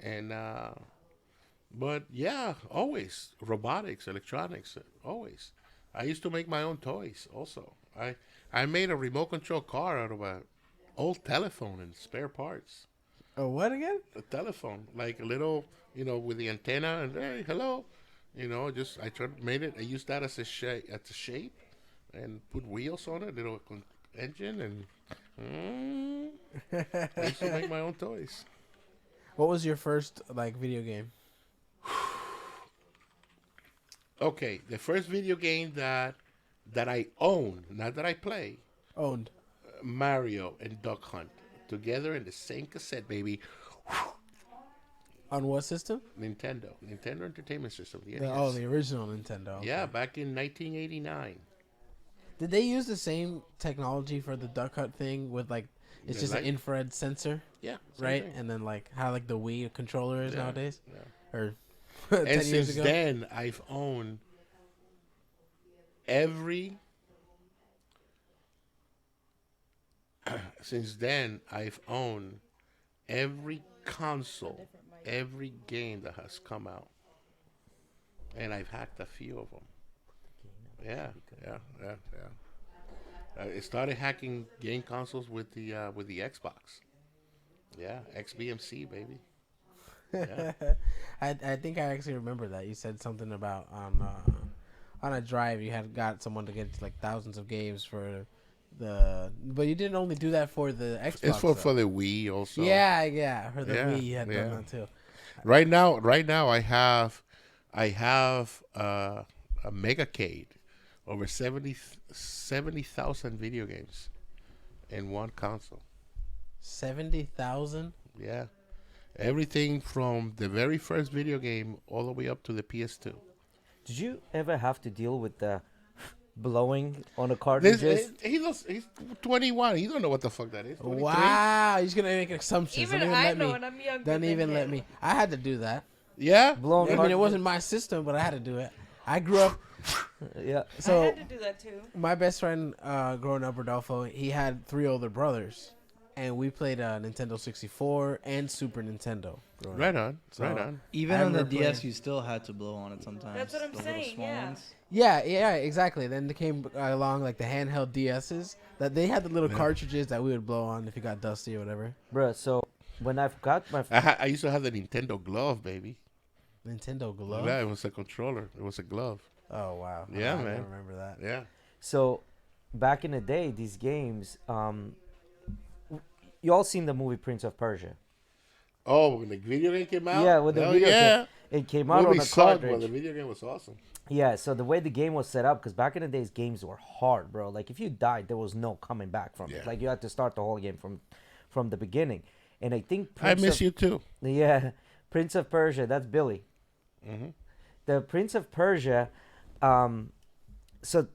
And but yeah, always robotics, electronics, always. I used to make my own toys also. I made a remote control car out of a old telephone and spare parts. oh, what again? A telephone, like a little, you know, with the antenna and hey, hello, you know, just made it. I used that as a shape, and put wheels on it, little engine, and I used to make my own toys. What was your first like video game? Okay, the first video game that I own, not that I play, Owned. Mario and Duck Hunt together in the same cassette, baby. On what system? Nintendo Entertainment System. The The original Nintendo. Yeah, back in 1989. Did they use the same technology for the Duck Hunt thing with like it's The just light? an infrared sensor, Yeah, same right? thing. And then like how like the Wii controller is Yeah, nowadays, yeah. or And 10 years since ago. then, I've owned every. Since then, I've owned every console, every game that has come out, and I've hacked a few of them. Yeah. I started hacking game consoles with the Xbox. Yeah, XBMC, baby. Yeah. I think I actually remember that you said something about on a drive you had got someone to get like thousands of games for but you didn't only do that for the Xbox. It's for the Wii also. Yeah, for the Yeah, Wii you had yeah. done that too. Right now, I have a Megacade, over 70,000 video games in one console. 70,000. Yeah, everything from the very first video game all the way up to the PS2. Did you ever have to deal with the blowing on the cartridges? He's 21. He don't know what the fuck that is. 23? Wow, he's gonna make assumptions. Even I know, and I'm younger. Don't than even let him. me. I had to do that. Yeah. Blowing I mean, it cartridges? wasn't my system, but I had to do it. I grew up. Yeah. I So had to do that too. my best friend growing up, Rodolfo, he had 3 older brothers, and we played Nintendo 64 and Super Nintendo. growing up. Right on. So- Right on. Even I on the remember DS, playing- you still had to blow on it sometimes. That's what I'm the little saying, small yeah. ones. Yeah, exactly. Then they came along like the handheld DSs that they had the little Yeah. cartridges that we would blow on if it got dusty or whatever. Bruh, so when I've got my I used to have the Nintendo glove, baby. Nintendo glove. Yeah, it was a controller. It was a glove. Oh wow. Yeah, I man. don't remember that. Yeah. So, back in the day, these games, you all seen the movie Prince of Persia? Oh, when the video game came out? Yeah, when the Hell video yeah. game, it came out Movie on a sucked, but cartridge. the video game was awesome. Yeah, so the way the game was set up, because back in the days, games were hard, bro. Like, if you died, there was no coming back from Yeah. it. Like, you had to start the whole game from the beginning. And I think I miss you too. Yeah, Prince of Persia. That's Billy. Mm-hmm. The Prince of Persia. Um, so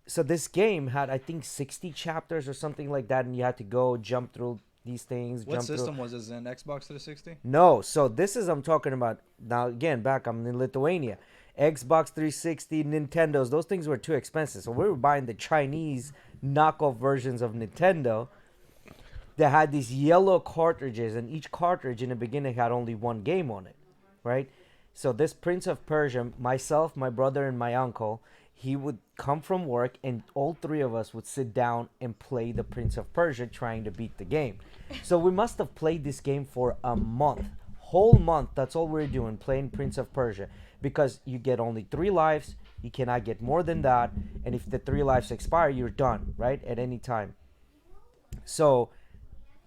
so this game had, I think, 60 chapters or something like that, and you had to go jump through these things. What Jump system through. was this in? Xbox 360? No, so this is I'm talking about now. Again, back I'm in Lithuania. Xbox 360, Nintendos. Those things were too expensive, so we were buying the Chinese knockoff versions of Nintendo. That had these yellow cartridges, and each cartridge in the beginning had only one game on it, right? So this Prince of Persia, myself, my brother, and my uncle, he would come from work, and all three of us would sit down and play the Prince of Persia, trying to beat the game. So we must have played this game for a month, whole month. That's all we were doing, playing Prince of Persia, because you get only 3 lives, you cannot get more than that, and if the 3 lives expire, you're done, right, at any time. So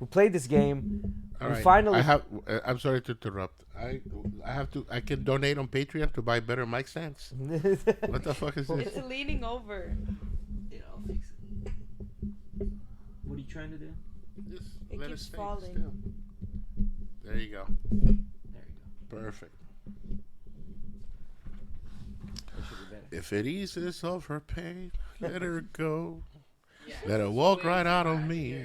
we played this game. All We right. finally. I have. I'm sorry to interrupt. I have to. I can donate on Patreon to buy better mic stands. What the fuck is this? It's leaning over. Yeah, I'll fix it. What are you trying to do? Just It let keeps stay falling. still. There you go. There you go. Perfect. That should be better. If it eases of her pain, let her go. Let her walk right out on me.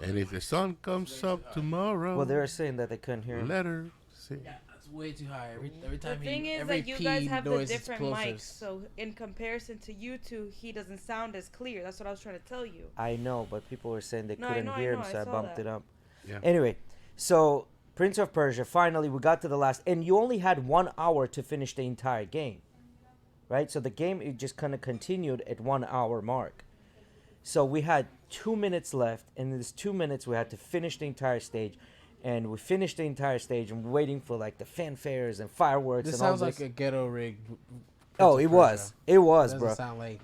And if the sun comes up tomorrow, Well, they were saying that they couldn't hear him. let her see. Yeah, that's way too high. Every The time thing is every that you P guys have the noise is different closer. mics, so in comparison to you two, he doesn't sound as clear. That's what I was trying to tell you. I know, but people were saying they No, I couldn't know, I hear him, know, so I I saw bumped that. it up. Yeah. Anyway, so Prince of Persia, finally, we got to the last, and you only had 1 hour to finish the entire game, right? So the game, it just kind of continued at 1 hour mark. So we had 2 minutes left, and in this 2 minutes, we had to finish the entire stage. And we finished the entire stage, and we're waiting for like the fanfares and fireworks This and all sounds this. like a ghetto rig. Oh, it was. It was, Doesn't bro. sound like.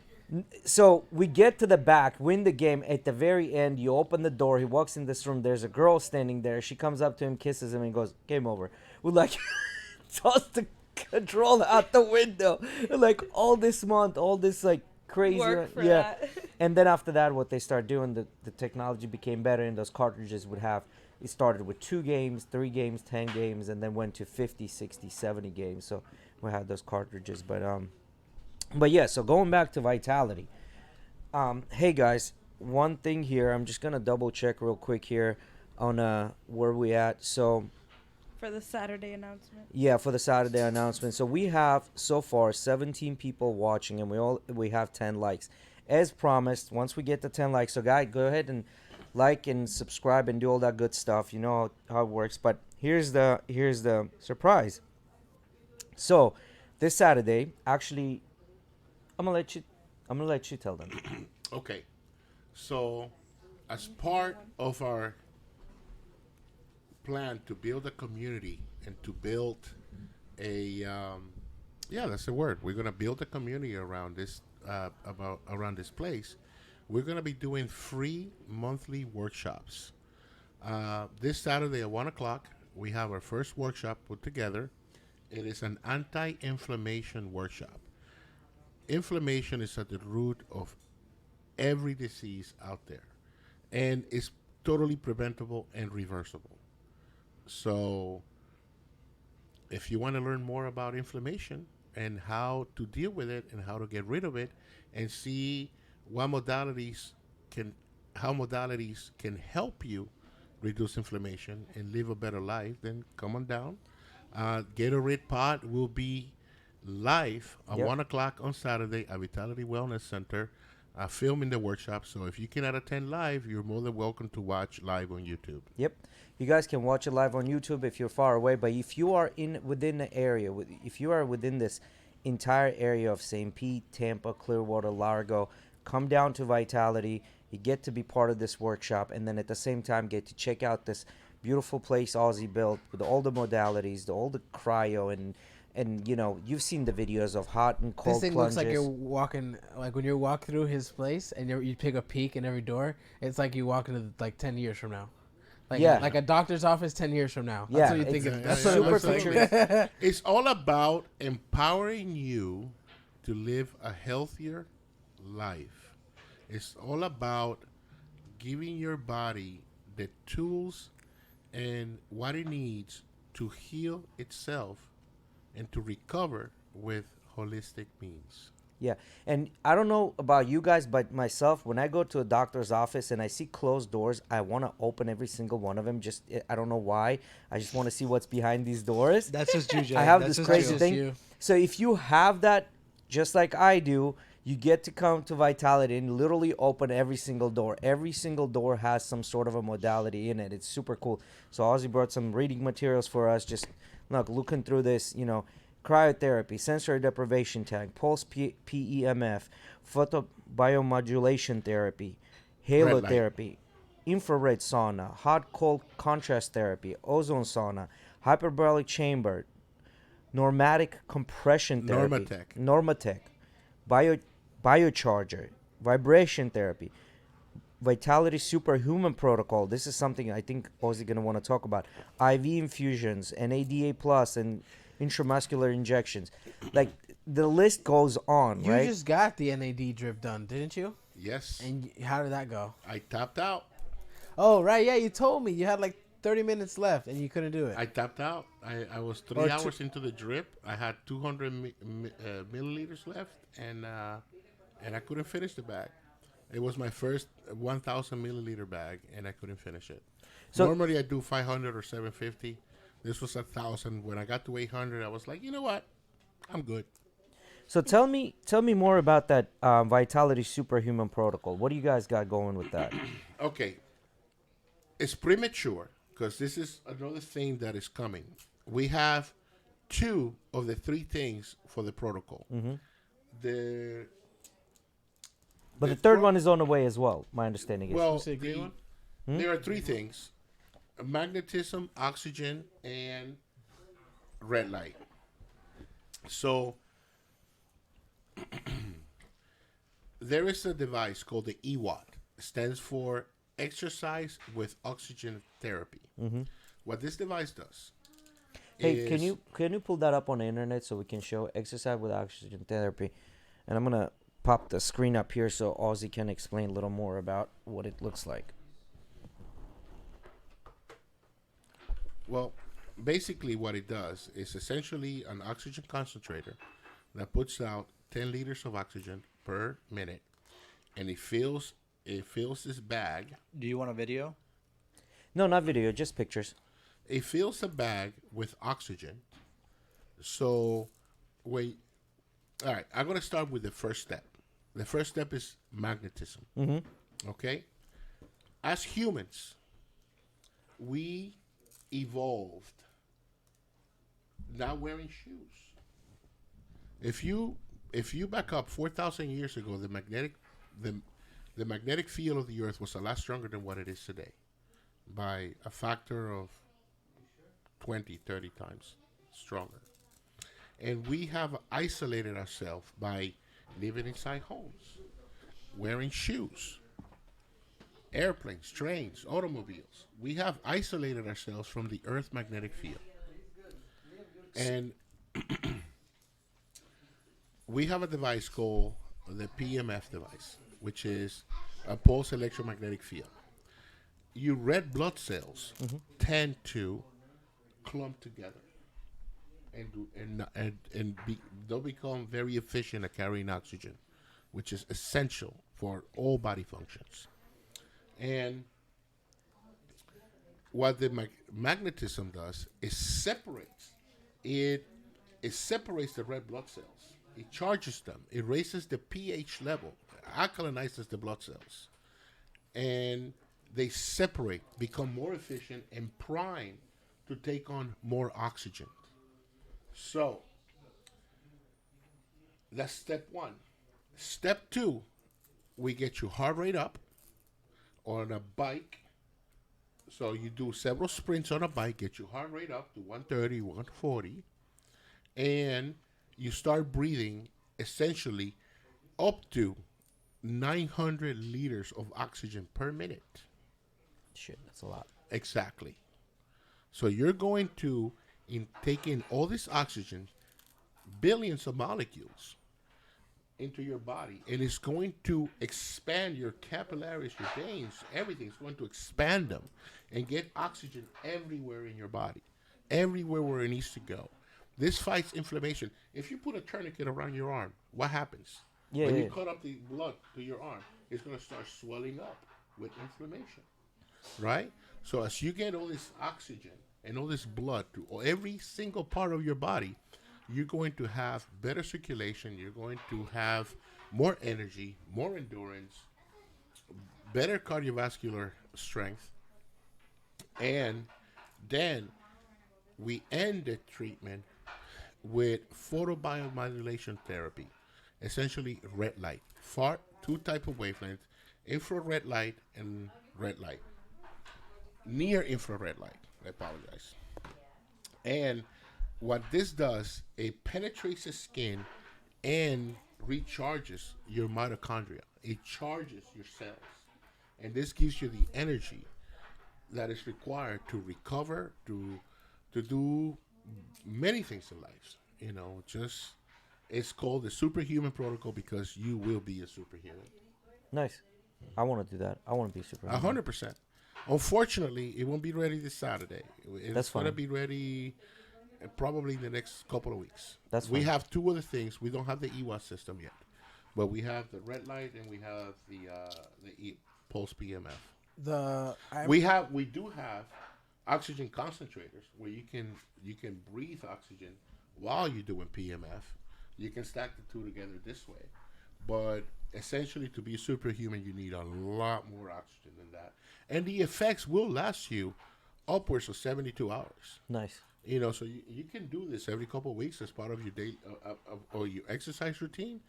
So we get to the back, win the game. At the very end, you open the door. He walks in this room. There's a girl standing there. She comes up to him, kisses him, and goes, "Game over." We're like, toss the controller out the window. Like all this month, all this like crazy, Work for yeah. that. And then after that, what they start doing, the technology became better, and those cartridges would have. It started with 2 games, 3 games, 10 games, and then went to 50, 60, 70 games. So we had those cartridges, but yeah. So going back to Vitality. Hey guys, one thing here. I'm just gonna double check real quick here on where we at. So For the Saturday announcement. yeah, for the Saturday announcement. So we have so far 17 people watching, and we have 10 likes, as promised. Once we get to 10 likes, so guys, go ahead and like and subscribe and do all that good stuff. You know how it works. But here's the surprise. So this Saturday, actually, I'm gonna let you tell them. Okay. So, as part of our plan to build a community and to build a, yeah, that's the word. We're gonna build a community around this, around this place. We're gonna be doing free monthly workshops. This Saturday at 1:00, we have our first workshop put together. It is an anti-inflammation workshop. Inflammation is at the root of every disease out there, and it's totally preventable and reversible. So if you want to learn more about inflammation and how to deal with it and how to get rid of it, and see what how modalities can help you reduce inflammation and live a better life, then come on down. GhettoRig Pod will be live at Yep. 1:00 on Saturday at Vitality Wellness Center, filming the workshop. So if you cannot attend live, you're more than welcome to watch live on YouTube. Yep. You guys can watch it live on YouTube if you're far away. But if you are within the area, if you are within this entire area of St. Pete, Tampa, Clearwater, Largo, come down to Vitality. You get to be part of this workshop, and then at the same time get to check out this beautiful place Aussie built with all the modalities, all the cryo, and you know, you've seen the videos of hot and cold This thing plunges. looks like you're walking, like when you walk through his place and you pick a peek in every door. It's like you walk into like 10 years from now. Like, Yeah. like a doctor's office 10 years from now. That's Yeah, what you think. exactly. That's Super what it looks futuristic. like. It's all about empowering you to live a healthier life. It's all about giving your body the tools and what it needs to heal itself and to recover with holistic means. Yeah, and I don't know about you guys, but myself, when I go to a doctor's office and I see closed doors, I want to open every single one of them. Just I don't know why. I just want to see what's behind these doors. That's just you, Jay. I have That's this just crazy you. thing. you. So if you have that, just like I do, you get to come to Vitality and literally open every single door. Every single door has some sort of a modality in it. It's super cool. So Ozzy brought some reading materials for us. Just looking through this, cryotherapy, sensory deprivation tank, pulse PEMF, photobiomodulation therapy, Red light. halotherapy, infrared sauna, hot cold contrast therapy, ozone sauna, hyperbaric chamber, normatic compression therapy, Normatec, biocharger, vibration therapy, Vitality Superhuman protocol. This is something I think Ozzy gonna want to talk about. IV infusions, NADA plus, and intramuscular injections. Like the list goes on, You right? just got the NAD drip done, didn't you? Yes, And how did that go? I tapped out. Oh, right. Yeah, you told me you had like 30 minutes left and you couldn't do it. I tapped out. I was Or 3 hours into the drip. I had 200 milliliters left, and I couldn't finish the bag. It was my first 1,000 milliliter bag, and I couldn't finish it. So- Normally, I do 500 or 750. This was 1,000. When I got to 800, I was like, you know what? I'm good. So tell me more about that Vitality Superhuman protocol. What do you guys got going with that? Okay. It's premature because this is another thing that is coming. We have 2 of the 3 things for the protocol. The But the third one is on the way as well. My understanding is. Well, What's the green one? there are 3 things: magnetism, oxygen, and red light. So there is a device called the EWAT. It stands for Exercise with Oxygen Therapy. What this device does. Hey, can is- you pull that up on the internet so we can show exercise with oxygen therapy? And I'm gonna pop the screen up here so Ozzy can explain a little more about what it looks like. Well, basically what it does is essentially an oxygen concentrator that puts out 10 liters of oxygen per minute, and it fills this bag. Do you want a video? No, not video, just pictures. It fills the bag with oxygen. So, all right, I'm going to start with the first step. The first step is magnetism. Okay? As humans, we evolved not wearing shoes. If you back up 4,000 years ago, the magnetic field of the Earth was a lot stronger than what it is today, by a factor of 20, 30 times stronger. And we have isolated ourselves by living inside homes, wearing shoes, airplanes, trains, automobiles. We have isolated ourselves from the Earth's magnetic field. And we have a device called the PMF device, which is a pulse electromagnetic field. Your red blood cells tend to clump together they'll become very efficient at carrying oxygen, which is essential for all body functions. And what the magnetism does is separates it separates the red blood cells. It charges them. It raises the pH level, alkalinizes the blood cells, and they separate, become more efficient, and prime to take on more oxygen. So that's step 1. Step 2, we get your heart rate up on a bike. So you do several sprints on a bike, get your heart rate up to 130, 140, and you start breathing essentially up to 900 liters of oxygen per minute. Shit, that's a lot. Exactly. So you're going to take in all this oxygen, billions of molecules, into your body, and it's going to expand your capillaries, your veins, everything's going to expand them and get oxygen everywhere in your body, everywhere where it needs to go. This fights inflammation. If you put a tourniquet around your arm, what happens? Yeah, When yeah. you cut up the blood to your arm, it's going to start swelling up with inflammation, right? So as you get all this oxygen and all this blood to every single part of your body, you're going to have better circulation. You're going to have more energy, more endurance, better cardiovascular strength. And then we end the treatment with photobiomodulation therapy, essentially red light. Two type of wavelengths, infrared light and red light. Near infrared light, I apologize. And what this does, it penetrates the skin and recharges your mitochondria. It charges your cells. And this gives you the energy that is required to recover, to do many things in life. Just it's called the Superhuman protocol because you will be a superhuman. Nice. I want to do that. I want to be super. 100%. Unfortunately, it won't be ready this Saturday. It's That's going to fine. be ready probably in the next couple of weeks. That's We fine. have two other things. We don't have the EWAS system yet, but we have the red light and we have the pulse PMF. We do have oxygen concentrators where you can breathe oxygen while you're doing PMF. You can stack the two together this way, but essentially to be superhuman, you need a lot more oxygen than that, and the effects will last you upwards of 72 hours. Nice. So you can do this every couple of weeks as part of your day or your exercise routine,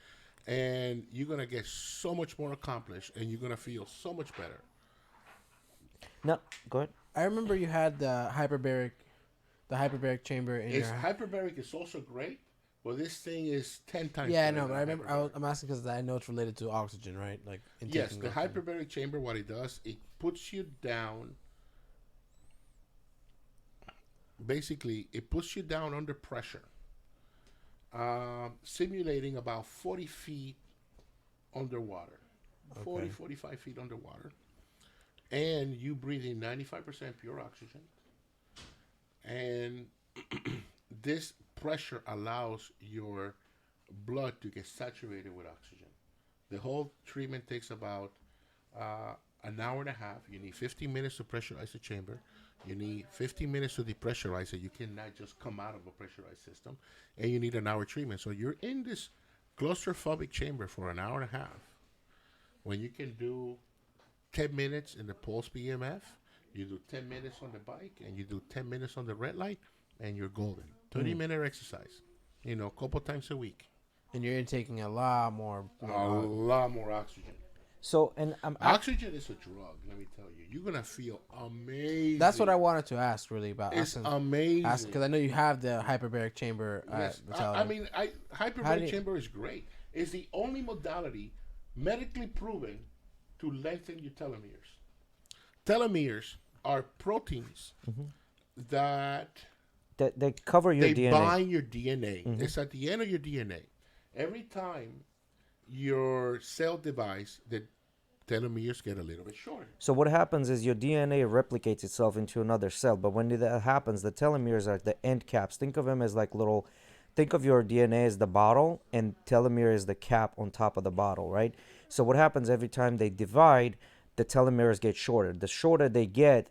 and you're gonna get so much more accomplished, and you're gonna feel so much better. No, go ahead. I remember you had the hyperbaric chamber in your. Hyperbaric is also great, but this thing is 10 times. Yeah, I better know, but than I remember hyperbaric. I'm asking because I know it's related to oxygen, right? Like Yes, intaking the oxygen. hyperbaric chamber, what it does, it puts you down. Basically, it puts you down under pressure, simulating about 40 feet underwater, 40, 45 feet underwater. And you breathe in 95% pure oxygen. And this pressure allows your blood to get saturated with oxygen. The whole treatment takes about an hour and a half. You need 15 minutes to pressurize the chamber. You need 15 minutes to depressurize it. You cannot just come out of a pressurized system. And you need an hour treatment. So you're in this claustrophobic chamber for an hour and a half. When you can do 10 minutes in the pulse BMF, you do 10 minutes on the bike, and you do 10 minutes on the red light, and you're golden. 30-minute exercise, a couple times a week. And you're intaking a lot more. A lot more oxygen. So, and Oxygen is a drug, let me tell you. You're going to feel amazing. That's what I wanted to ask, really, about. It's amazing. Because I know you have the hyperbaric chamber. Yes. Hyperbaric chamber is great. It's the only modality medically proven to lengthen your telomeres. Telomeres are proteins that they cover your DNA. bind your DNA. It's at the end of your DNA. Every time your cell divides, the telomeres get a little bit shorter. So what happens is your DNA replicates itself into another cell, but when that happens, the telomeres are the end caps. Think of them as like little. Think of your DNA as the bottle, and telomere is the cap on top of the bottle, right? So what happens every time they divide, the telomeres get shorter. The shorter they get,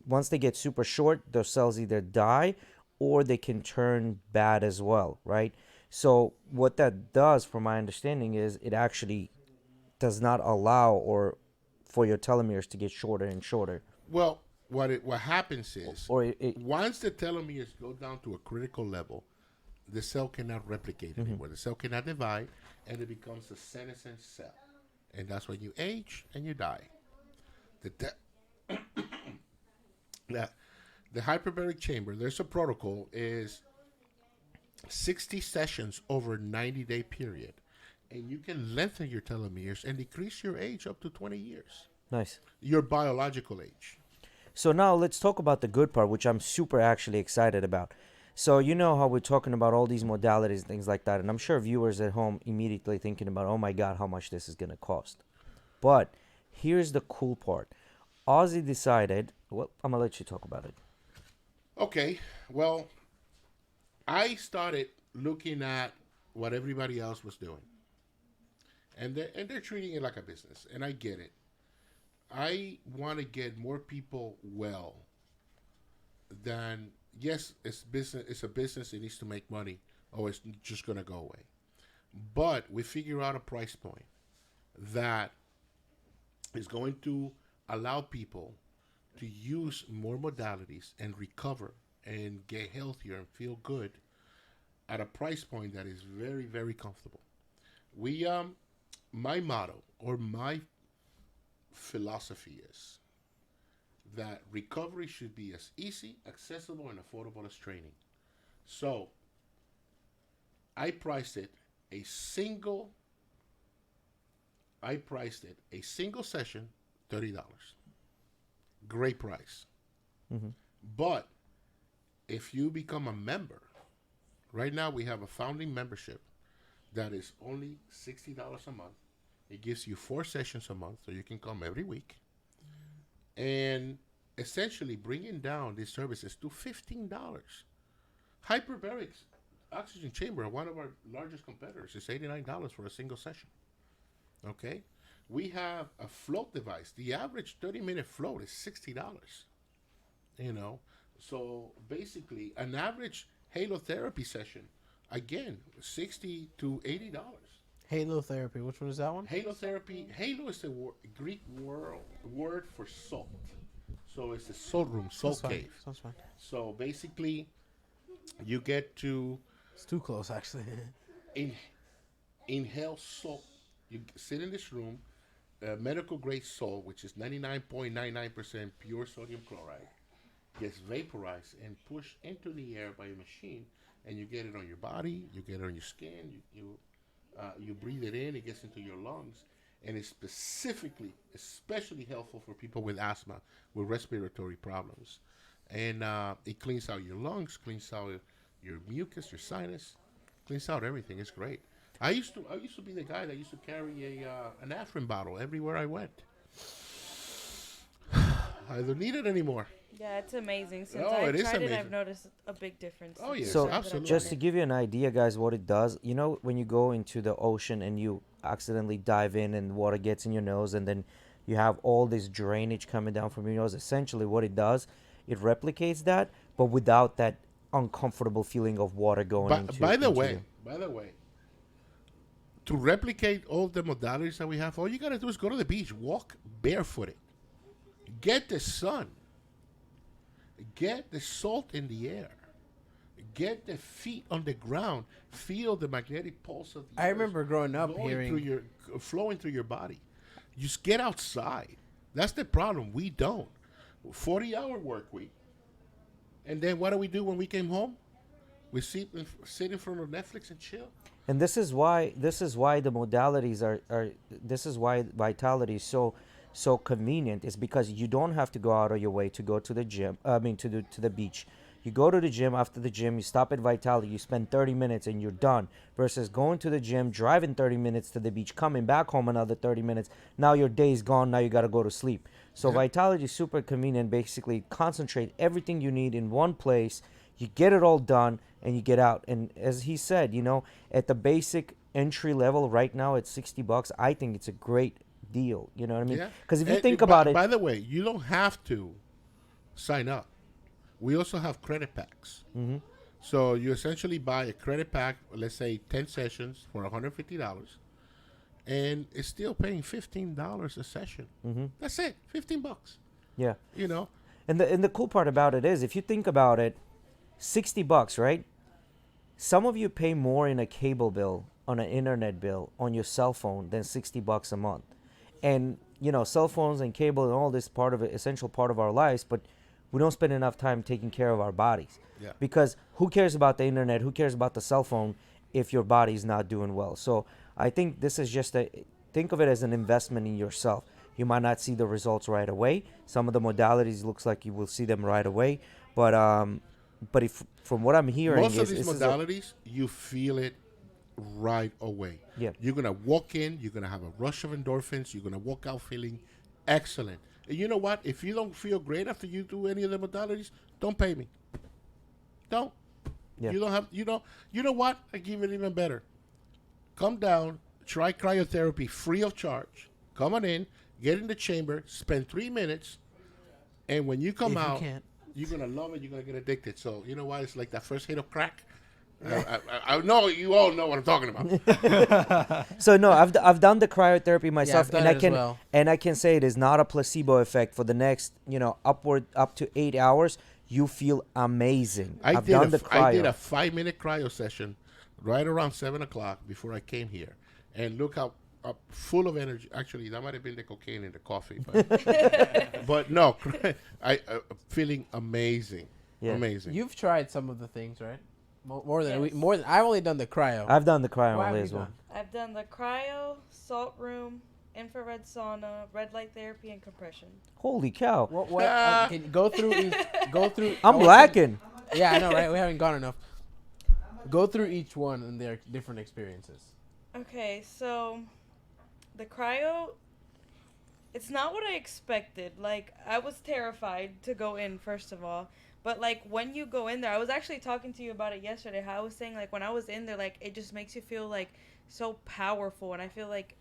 once they get super short, those cells either die or they can turn bad as well, right? So what that does, from my understanding, is it actually does not allow or for your telomeres to get shorter and shorter. Well, what happens is, Or once the telomeres go down to a critical level, the cell cannot replicate anymore. The cell cannot divide, and it becomes a senescent cell. And that's when you age and you die. The hyperbaric chamber, there's a protocol, is 60 sessions over a 90-day period. And you can lengthen your telomeres and decrease your age up to 20 years. nice. Your biological age. So now let's talk about the good part, which I'm super actually excited about. So you know how we're talking about all these modalities and things like that, and I'm sure viewers at home immediately thinking about, oh my God, how much this is gonna cost. But here's the cool part. Ozzy decided. Well, I'm gonna let you talk about it. Okay, well, I started looking at what everybody else was doing, and they're treating it like a business, and I get it. I want to get more people well than yes, it's business. It's a business. It needs to make money, or it's just gonna go away. But we figure out a price point that is going to allow people to use more modalities and recover and get healthier and feel good at a price point that is very, very comfortable. We My motto or my philosophy is that recovery should be as easy, accessible, and affordable as training. So I priced it a single a single session, $30. Great price. Mm-hmm. But if you become a member, right now we have a founding membership that is only $60 a month. It gives you 4 sessions a month, so you can come every week. And essentially bringing down these services to $15. Hyperbaric's oxygen chamber, one of our largest competitors, is $89 for a single session. Okay? We have a float device. The average 30-minute float is $60. You know? So basically, an average halotherapy session, again, $60 to $80. Halotherapy. Which one is that one? Halotherapy. Halo is the Greek word for salt. So it's the salt room, salt cave. Sounds fine. So basically, you get to It's too close, actually. inhale salt. You sit in this room, medical grade salt, which is 99.99% pure sodium chloride, gets vaporized and pushed into the air by a machine, and you get it on your body, you get it on your skin, you breathe it in, it gets into your lungs, and it's especially helpful for people with asthma, with respiratory problems. And it cleans out your lungs, cleans out your mucus, your sinus, cleans out everything. It's great. I used to be the guy that used to carry an Afrin bottle everywhere I went. I don't need it anymore. Yeah, it's amazing. Since Oh, I've it is tried it, amazing. I've noticed a big difference. Oh, yes, So absolutely. just to give you an idea, guys, what it does, you know, when you go into the ocean and you accidentally dive in and water gets in your nose and then you have all this drainage coming down from your nose, essentially what it does, it replicates that, but without that uncomfortable feeling of water going into By the into way, to replicate all the modalities that we have, all you gotta do is go to the beach, walk barefooted, get the sun, get the salt in the air, get the feet on the ground, feel the magnetic pulse of the I earth remember growing up flowing through your body. You just get outside. That's the problem. We don't. 40-hour work week. And then what do we do when we came home? We sit in front of Netflix and chill. And this is why the modalities are this is why Vitality is so convenient. Is because you don't have to go out of your way to go to the gym. To the beach. You go to the gym. After the gym, you stop at Vitality. You spend 30 minutes and you're done. Versus going to the gym, driving 30 minutes to the beach, coming back home another 30 minutes. Now your day's gone. Now you got to go to sleep. So Vitality is super convenient. Basically, concentrate everything you need in one place. You get it all done and you get out. And as he said, you know, at the basic entry level right now at $60, I think it's a great deal. You know what I mean? Because if you think about it. By the way, you don't have to sign up. We also have credit packs. Mm-hmm. So you essentially buy a credit pack, let's say 10 sessions for $150, and it's still paying $15 a session. Mm-hmm. That's it, $15. Yeah. You know? And the cool part about it is, if you think about it, $60, right? Some of you pay more in a cable bill, on an internet bill, on your cell phone than $60 a month. And, you know, cell phones and cable and all this part of it, essential part of our lives, but we don't spend enough time taking care of our bodies. Yeah. Because who cares about the internet? Who cares about the cell phone if your body's not doing well? So I think this is just think of it as an investment in yourself. You might not see the results right away. Some of the modalities looks like you will see them right away. But if from what I'm hearing, Most of these this is modalities, you feel it right away. Yeah. You're going to walk in, you're going to have a rush of endorphins, you're going to walk out feeling excellent. And you know what? If you don't feel great after you do any of the modalities, don't pay me. Don't. Yeah. You don't have, you know what? I give it even better. Come down, try cryotherapy free of charge. Come on in, get in the chamber, spend 3 minutes, and when you come If you out, can't. you're going to love it, you're going to get addicted. So, you know what? It's like that first hit of crack. I know you all know what I'm talking about. So no, I've done the cryotherapy myself, I've done and I it as can well. and I can say it is not a placebo effect. For the next, up to 8 hours, you feel amazing. I I've did done the cryo. I did a 5-minute cryo session right around 7:00 before I came here, and look how full of energy. Actually, that might have been the cocaine in the coffee, but no, I feeling amazing, Yeah. amazing. You've tried some of the things, right? More than Yes. more than I've only done the cryo. I've done the cryo What have only you as well. done? I've done the cryo, salt room, infrared sauna, red light therapy, and compression. Holy cow! What can you go through each? Go through. I I'm want you- lacking. Yeah, I know, right? We haven't gone enough. Go through each one and their different experiences. Okay, so the cryo, it's not what I expected. Like, I was terrified to go in, first of all. But, like, when you go in there, I was actually talking to you about it yesterday, how I was saying, like, when I was in there, like, it just makes you feel, like, so powerful. And I feel like,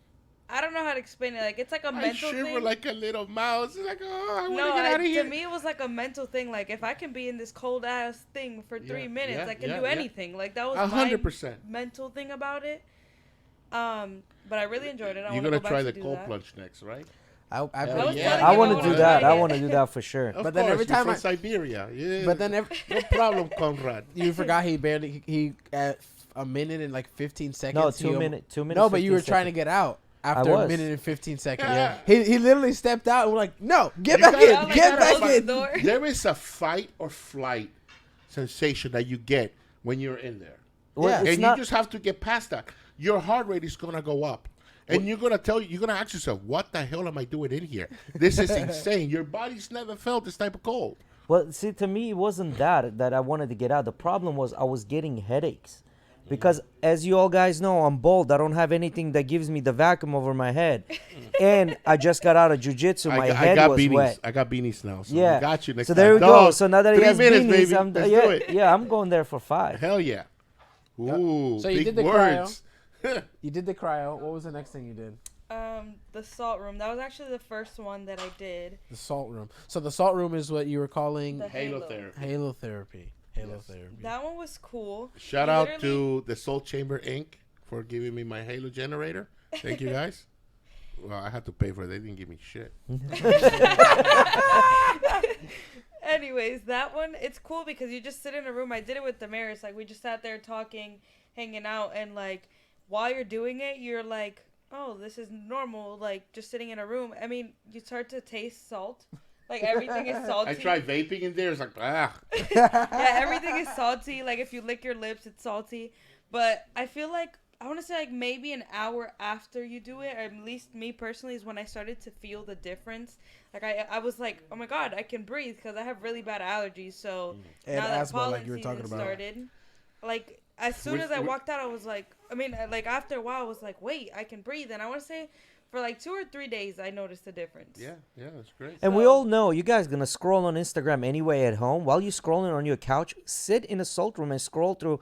I don't know how to explain it. Like, it's like a I mental shiver thing. like a little mouse. Like, oh, I want No, to get out of to here. me, it was like a mental thing. Like, if I can be in this cold-ass thing for 3 minutes, yeah, I can yeah, do yeah. anything. Like, that was 100%. my mental thing about it. But I really enjoyed it. I You're want to gonna go back try to the do cold that. plunge next, right? I Hell put- yeah. I want I to do wanna that. try I it. want to do that for sure. Of But then course, every you're time from I- Siberia. Yeah. But then no problem, Conrad. you forgot he at a minute and like 15 seconds. No, he 2 al- minutes. 2 minutes. No, but you were 15 trying to seconds. get out after a was. minute and 15 seconds. Yeah. He literally stepped out and we're like, no, get You back gotta- in, like, get close back the in. door. There is a fight or flight sensation that you get when you're in there. Well, Yeah. it's And not. you just have to get past that. Your heart rate is gonna go up. And you're gonna ask yourself, what the hell am I doing in here? This is insane. Your body's never felt this type of cold. Well, see, to me, it wasn't that I wanted to get out. The problem was I was getting headaches. Because, as you all guys know, I'm bald. I don't have anything that gives me the vacuum over my head. And I just got out of jiu-jitsu. My head was beanies. wet. I got beanies now. So Yeah. we got you next So time. there we go. Dog, So now that he 3 has minutes, beanies, baby. I'm Let's do it. yeah, I'm going there for 5. Hell yeah. Ooh, So you big did the words. You did the cryo. What was the next thing you did? The salt room. That was actually the first one that I did. The salt room. So the salt room is what you were calling The Halo halo. therapy. halo therapy. Halo therapy. That one was cool. Shout You out literally- to the Soul Chamber Inc. for giving me my Halo generator. Thank you guys. Well, I had to pay for it. They didn't give me shit. Anyways, that one, it's cool because you just sit in a room. I did it with Damaris. Like, we just sat there talking, hanging out, and, like, while you're doing it, you're like, oh, this is normal, like, just sitting in a room. I mean, you start to taste salt. Like, everything is salty. I tried vaping in there. It's like, Yeah, everything is salty. Like, if you lick your lips, it's salty. But I feel like, I want to say, like, maybe an hour after you do it, or at least me personally, is when I started to feel the difference. Like, I was like, oh my God, I can breathe because I have really bad allergies. So And now that asthma, pollen like you were season talking about. started, like, as soon Which- as I walked out, I was like, I mean, like, after a while, I was like, wait, I can breathe. And I want to say, for like 2 or 3 days, I noticed a difference. yeah, that's great. And we So- all know you guys gonna scroll on Instagram anyway at home. While you're scrolling on your couch, sit in a salt room and scroll through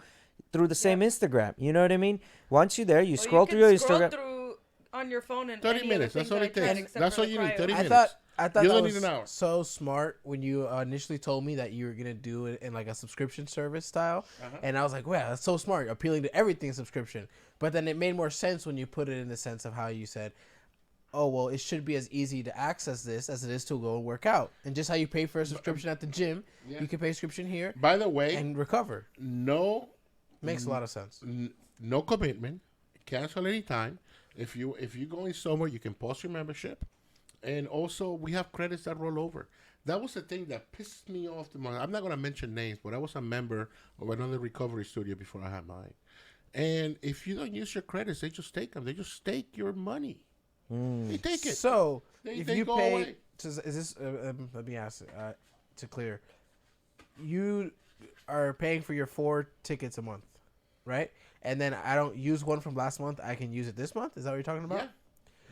the same Instagram. You know what I mean? Once you're there, you Or scroll through can your scroll Instagram. through on your phone in 30 any minutes, Other that's thing all that it I tried takes. except That's for all the you need, cryo. 30 I minutes. thought You that don't was need an hour. so smart when you initially told me that you were gonna do it in like a subscription service style, and I was like, wow, that's so smart, appealing to everything subscription. But then it made more sense when you put it in the sense of how you said, oh well, it should be as easy to access this as it is to go and work out, and just how you pay for a subscription at the gym, Yeah. you can pay a subscription here By the way, and recover. no Makes a lot of sense. no commitment. Cancel anytime. If you're going somewhere, you can pause your membership, and also we have credits that roll over. That was the thing that pissed me off the most. I'm not going to mention names, but I was a member of another recovery studio before I had mine. And if you don't use your credits, they just take them. They just stake your money. They take it. So They- if they you go pay, away. is this? Let me ask to clear. You are paying for your 4 tickets a month, right? And then I don't use one from last month. I can use it this month. Is that what you're talking about? Yeah.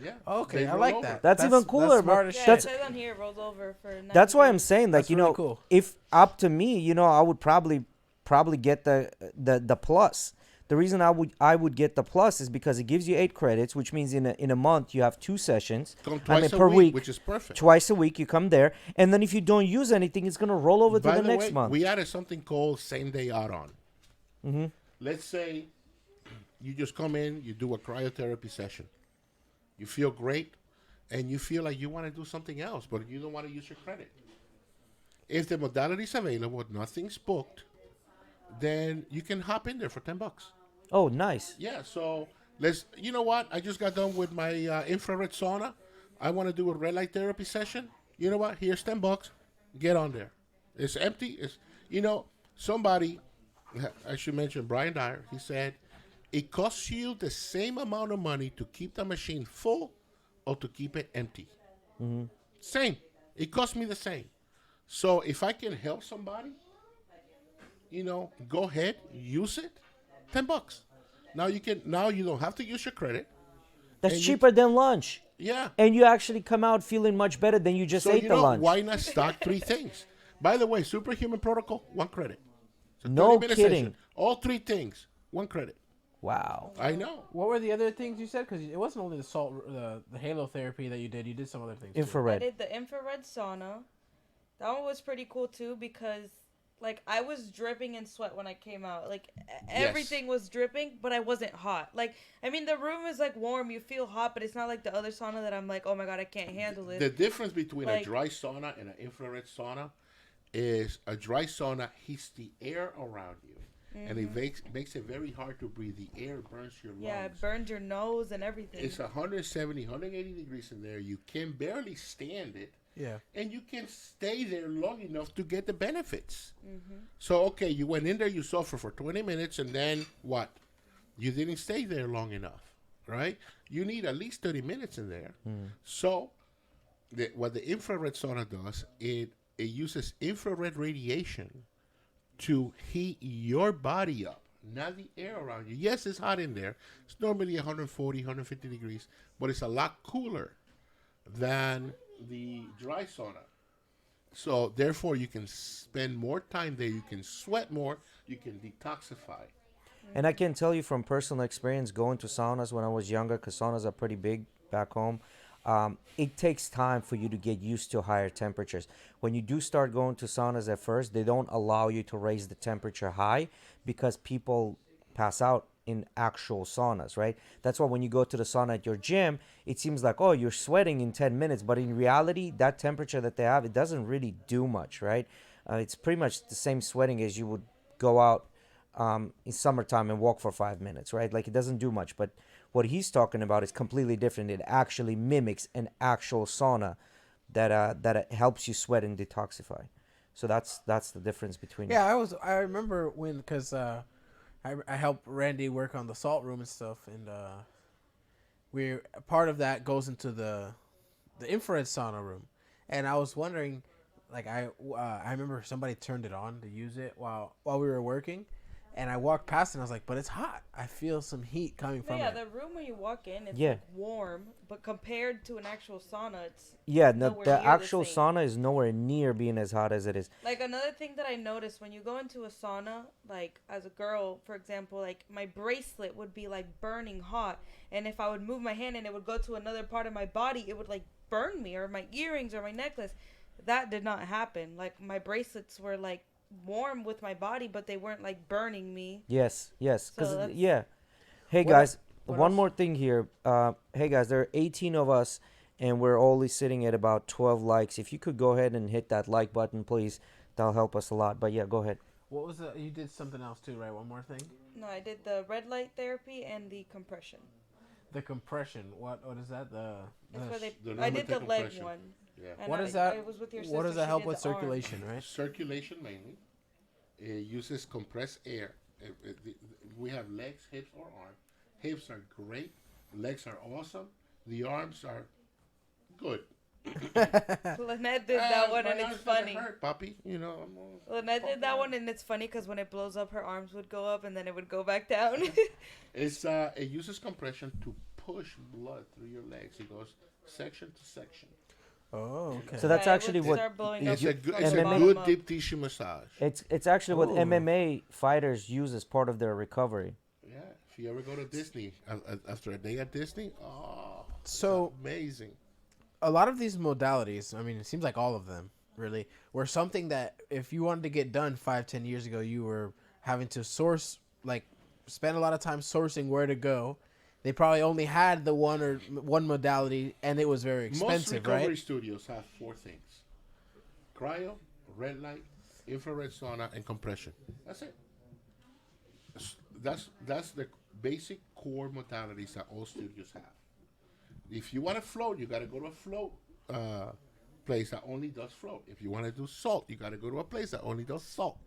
Yeah. Okay, They I roll like over. that. That's even cooler, bro. smart as Yeah, shit. That's- it says on here it rolls over for 90 That's why I'm days. saying, like, That's really cool. if up to me, I would probably get the plus. The reason I would get the plus is because it gives you 8 credits, which means in a month you have 2 sessions. Come twice per a week, which is perfect. twice a week you come there, and then if you don't use anything, it's gonna roll over to By the next way, month. we added something called same day add-on. Mm-hmm. Let's say you just come in, you do a cryotherapy session. You feel great, and you feel like you want to do something else, but you don't want to use your credit. If the modality is available, nothing's booked, then you can hop in there for $10. Oh, nice. Yeah, so you know what? I just got done with my infrared sauna. I want to do a red light therapy session. You know what? Here's $10. Get on there. It's empty. Somebody, I should mention Brian Dyer, he said, it costs you the same amount of money to keep the machine full or to keep it empty. Mm-hmm. Same. It costs me the same. So if I can help somebody, go ahead, use it. $10. Now you don't have to use your credit. That's And cheaper than lunch, Yeah. and you actually come out feeling much better than you just So ate the lunch. why not stock 3 things? By the way, Superhuman protocol, 1 credit. It's a No 30-minute kidding. session. All 3 things, 1 credit. Wow. I know. What were the other things you said? Because it wasn't only the halo therapy that you did. You did some other things. too. I Infrared. did the infrared sauna. That one was pretty cool too because like I was dripping in sweat when I came out. Like everything was dripping, but I wasn't hot. Like I mean the room is like warm, you feel hot, but it's not like the other sauna that I'm like, "Oh my god, I can't handle this." The difference between a Like- dry sauna and an infrared sauna is a dry sauna heats the air around you. And it makes it very hard to breathe. The air burns your lungs. Yeah, it burned your nose and everything. It's 170, 180 degrees in there. You can barely stand it. Yeah. And you can stay there long enough to get the benefits. So, okay, you went in there, you suffer for 20 minutes, and then what? You didn't stay there long enough, right? You need at least 30 minutes in there. So, what the infrared sauna does, it uses infrared radiation to heat your body up, not the air around you. Yes, it's hot in there. It's normally 140, 150 degrees, but it's a lot cooler than the dry sauna. So therefore, you can spend more time there. You can sweat more. You can detoxify. And I can tell you from personal experience going to saunas when I was younger, because saunas are pretty big back home. It takes time for you to get used to higher temperatures. When you do start going to saunas at first, they don't allow you to raise the temperature high because people pass out in actual saunas, right? That's why when you go to the sauna at your gym, it seems like, oh, you're sweating in 10 minutes. But in reality, that temperature that they have, it doesn't really do much, right? It's pretty much the same sweating as you would go out in summertime and walk for 5 minutes, right? Like it doesn't do much. But what he's talking about is completely different. It actually mimics an actual sauna that helps you sweat and detoxify. So that's the difference between. Yeah, I remember when because I helped Randy work on the salt room and stuff, and we're part of that goes into the infrared sauna room, and I was wondering, like I remember somebody turned it on to use it while we were working. And I walked past it and I was like, but it's hot. I feel some heat coming from yeah, it. the room when you walk in, it's Yeah. like warm, but compared to an actual sauna, it's Yeah, nowhere the near the actual same. sauna is nowhere near being as hot as it is. like another thing that I noticed when you go into a sauna, like as a girl, for example, like my bracelet would be like burning hot, and if I would move my hand and it would go to another part of my body, it would like burn me, or my earrings or my necklace. That did not happen. Like my bracelets were like warm with my body, but they weren't like burning me. Yes, So because that's- yeah. Hey What guys, what one else? more thing here. Hey guys, there are 18 of us, and we're only sitting at about 12 likes. If you could go ahead and hit that like button, please, that'll help us a lot. But yeah, go ahead. What was you did something else too, right? One more thing. No, I did the red light therapy and the compression. The compression. What is that? That's where they. the I did the pneumatic leg compression. one. Yeah. And What I, is that? I was with your What does sister, that she help did with the arm. circulation, right? Circulation mainly. It uses compressed air. We have legs, hips, or arms. Hips are great. Legs are awesome. The arms are good. Lynette did that one, and it's funny. Hurt, puppy. You know. Lynette did that one, and it's funny because when it blows up, her arms would go up, and then it would go back down. It uses compression to push blood through your legs. It goes section to section. Oh, okay. So that's Yeah, it actually would what start blowing It's up a good, from it's the a bottom good up. deep tissue massage. it's actually what Ooh. MMA fighters use as part of their recovery. Yeah, if you ever go to Disney after a day at Disney, So amazing. a lot of these modalities, I mean, it seems like all of them really were something that if you wanted to get done 5-10 years ago, you were having to source, like spend a lot of time sourcing where to go. They probably only had the one modality, and it was very Most expensive, recovery right? studios have 4 things: cryo, red light, infrared sauna, and compression. That's it. That's the basic core modalities that all studios have. If you want to float, you got to go to a float place that only does float. If you want to do salt, you got to go to a place that only does salt.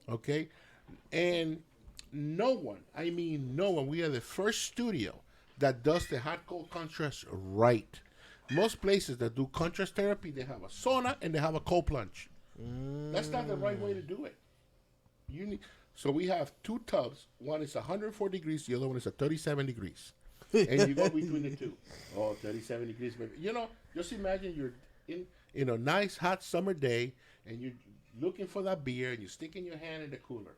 Okay, and no one, I mean no one. We are the first studio that does the hot cold contrast right. Most places that do contrast therapy, they have a sauna and they have a cold plunge. That's not the right way to do it. You need. So we have 2 tubs. One is 104 degrees. The other one is at 37 degrees. And you go between the two. Oh, 37 degrees. Maybe. You know, just imagine you're in a nice hot summer day and you're looking for that beer and you're sticking your hand in the cooler.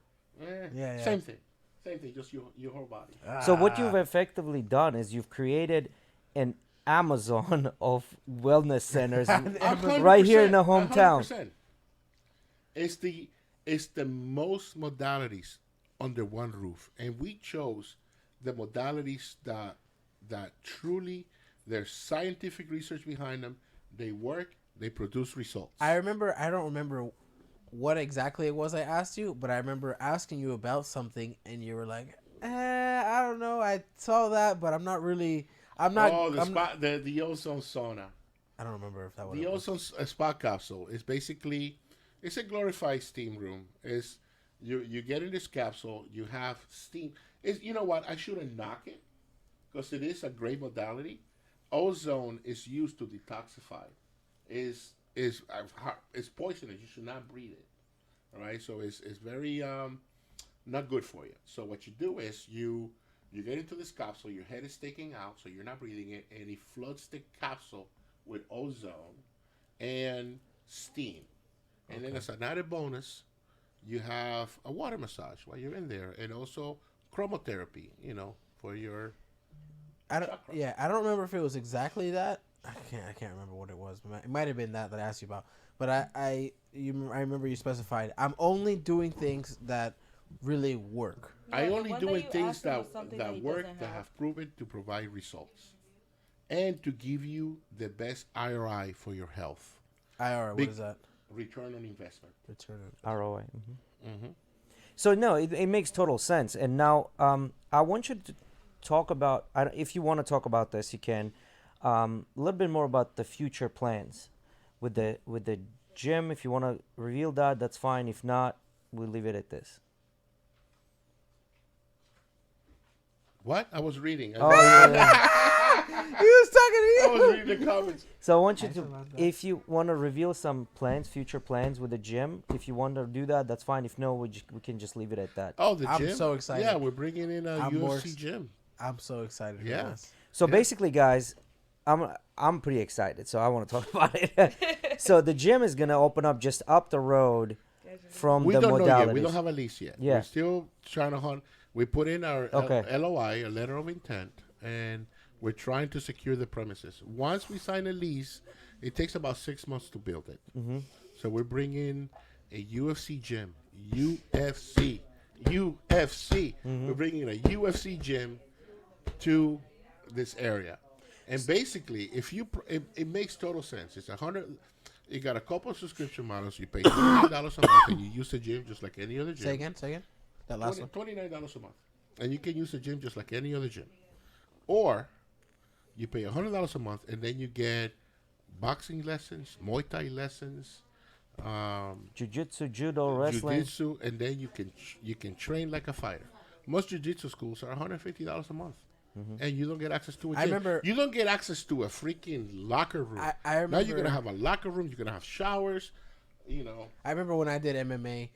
Yeah. Same thing. Same thing, just your whole body. So what you've effectively done is you've created an Amazon of wellness centers right here in the hometown. 100%. It's the most modalities under one roof, and we chose the modalities that truly there's scientific research behind them. They work. They produce results. I don't remember what exactly it was I asked you, but I remember asking you about something, and you were like, I don't know. I saw that, but I'm not really. I'm not. Oh, I'm the ozone sauna. I don't remember if that was The ozone spa capsule is basically it's a glorified steam room. Is you get in this capsule, you have steam. You know what? I shouldn't knock it because it is a great modality. Ozone is used to detoxify. Is it's poisonous. You should not breathe it. All right, so it's very not good for you. So what you do is you get into this capsule. Your head is sticking out, so you're not breathing it, and it floods the capsule with ozone and steam. And then as an added bonus, you have a water massage while you're in there, and also chromotherapy. You know, for your I don't. chakra. Yeah, I don't remember if it was exactly that. I can't remember what it was. It might have been that I asked you about. But I remember you specified. I'm only doing things that really work. I Yeah, the only one doing you things asked him that was something that he work doesn't that have. have proven to provide results, and to give you the best ROI for your health. IR, what Big- is that? Return on investment. Return. ROI. Mm-hmm. So no, it makes total sense. And now I want you to talk about, if you want to talk about this, you can. A little bit more about the future plans with the gym. If you want to reveal that, that's fine. If not, we'll leave it at this. What? I was reading. Oh yeah. He was talking to I was reading the comments. So I want you I to, love that. if you want to reveal some plans, future plans with the gym, if you want to do that, that's fine. If no, we can just leave it at that. Oh, the I'm gym. so excited. Yeah, we're bringing in a I'm more UFC gym. I'm so excited for Yeah. this. So Yeah. basically, guys, I'm pretty excited. So I want to talk about it. So the gym is gonna open up just up the road from We the don't know modalities. yet. We don't have a lease yet. Yeah. We're still trying to hunt. We put in our Okay. LOI, a letter of intent, and we're trying to secure the premises. Once we sign a lease, it takes about 6 months to build it. Mm-hmm. So we're bringing a UFC gym. UFC. Mm-hmm. We're bringing a UFC gym to this area. And basically, if you, it makes total sense. It's 100. You got a couple of subscription models. You pay $29 a month, and you use the gym just like any other gym. Say again. That last one. $29 a month, and you can use the gym just like any other gym. Or you pay $100 a month, and then you get boxing lessons, Muay Thai lessons, Jiu-jitsu, judo, wrestling. jiu-jitsu, and then you can train like a fighter. Most jiu-jitsu schools are $150 a month. and you don't get access to a gym. I remember you don't get access to a freaking locker room. I remember, now you're gonna have a locker room. You're gonna have showers. You know. I remember when I did MMA,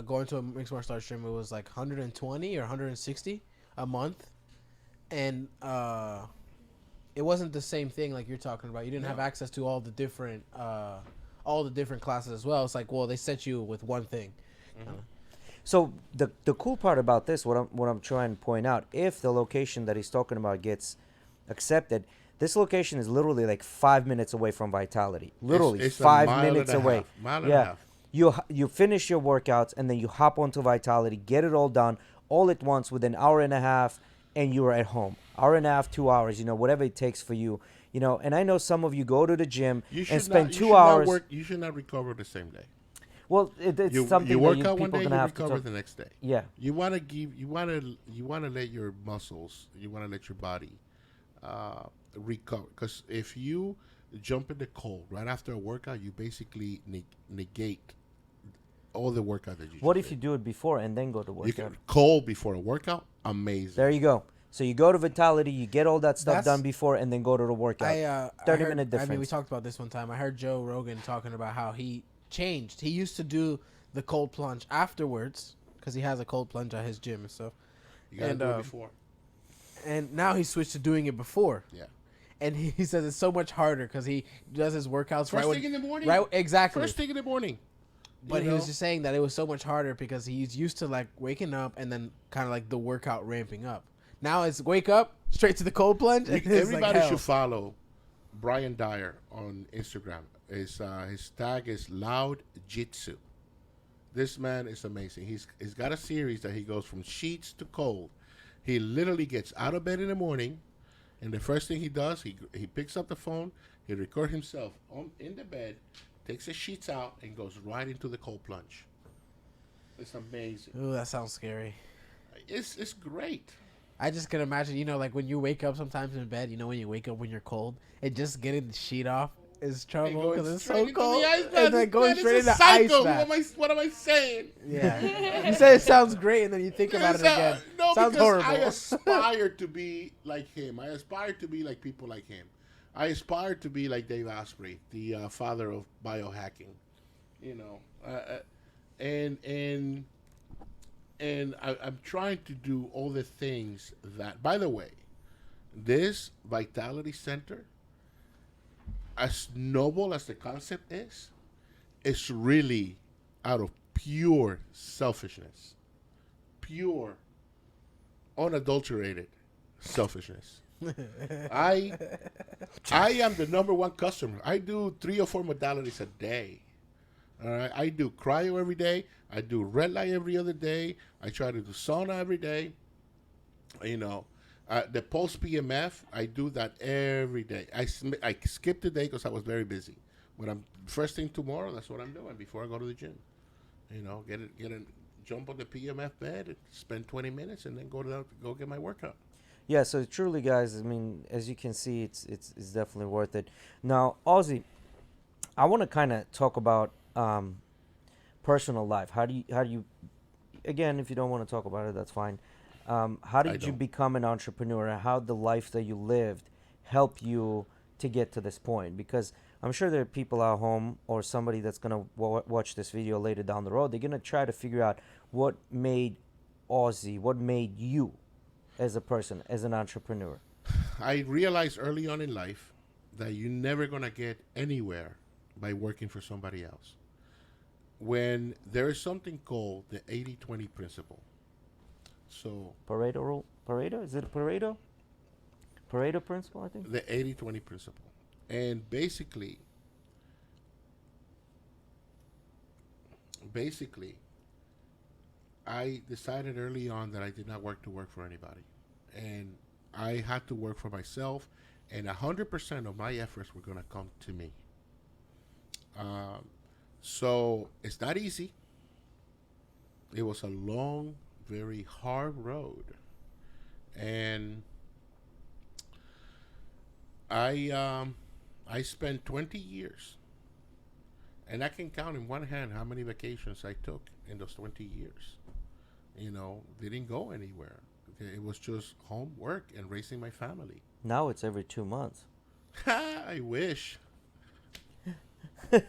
going to a mixed martial arts gym, it was like 120 or 160 a month, and it wasn't the same thing like you're talking about. You didn't have access to all the different classes as well. It's like, well, they set you with one thing. So the cool part about this, what I'm trying to point out, if the location that he's talking about gets accepted, this location is literally like 5 minutes away from Vitality. Literally it's 5 a mile minutes and a away. half, mile and a half. You finish your workouts and then you hop onto Vitality, get it all done all at once within an hour and a half, and you're at home. Hour and a half, 2 hours, whatever it takes for you. And I know some of you go to the gym and spend 2 hours. You should not recover the same day. Well, it's something you work that out one people day, are gonna you have to recover the next day. Yeah. You want to let your muscles, you want to let your body recover. Because if you jump in the cold right after a workout, you basically negate all the workout that you. What if you do it before and then go to workout? You can cold before a workout. Amazing. There you go. So you go to Vitality, you get all that stuff That's- done before, and then go to the workout. 30-minute difference. I mean, we talked about this one time. I heard Joe Rogan talking about how he changed. He used to do the cold plunge afterwards because he has a cold plunge at his gym and stuff. You gotta do it before. And now he switched to doing it before. Yeah. And he says it's so much harder because he does his workouts First thing in the morning. Right, exactly. First thing in the morning. But he was just saying that it was so much harder because he's used to like waking up and then kind of like the workout ramping up. Now it's wake up, straight to the cold plunge. And Everybody should follow Brian Dyer on Instagram. His tag is Loud Jitsu. This man is amazing. He's got a series that he goes from sheets to cold. He literally gets out of bed in the morning, and the first thing he does, he picks up the phone, he records himself in the bed, takes the sheets out, and goes right into the cold plunge. It's amazing. Ooh, that sounds scary. It's great. I just can imagine, like when you wake up sometimes in bed, when you wake up when you're cold, and just getting the sheet off is trouble because it's so cold. And then going straight into ice bath. What am I saying? Yeah. You say it sounds great, and then you think about it again. No, sounds because horrible. I aspire to be like him. I aspire to be like people like him. I aspire to be like Dave Asprey, the father of biohacking. And I'm trying to do all the things that, by the way, this Vitality Center, as noble as the concept is, it's really out of pure selfishness. Pure, unadulterated selfishness. I am the number one customer. I do 3 or 4 modalities a day. All right, I do cryo every day. I do red light every other day. I try to do sauna every day. The post PMF, I do that every day. I skipped the day because I was very busy. When I'm first thing tomorrow, that's what I'm doing before I go to the gym. Jump on the PMF bed, spend 20 minutes, and then go get my workout. Yeah, so truly, guys, I mean, as you can see, it's definitely worth it. Now, Ozzy, I want to kind of talk about personal life. How do you again, if you don't want to talk about it, that's fine. How did you become an entrepreneur? How the life that you lived help you to get to this point? Because I'm sure there are people at home or somebody that's going to watch this video later down the road. They're going to try to figure out what made Ozzy, what made you as a person, as an entrepreneur. I realized early on in life that you're never going to get anywhere by working for somebody else. When there is something called the 80-20 principle. So Pareto rule? Pareto? Is it Pareto? Pareto principle, I think? The 80-20 principle. And basically, I decided early on that I did not work for anybody. And I had to work for myself, and 100% of my efforts were going to come to me. So it's not easy. It was a long, very hard road. And I spent 20 years, and I can count in one hand how many vacations I took in those 20 years. Didn't go anywhere. It was just homework and raising my family. Now it's every 2 months. I wish. We're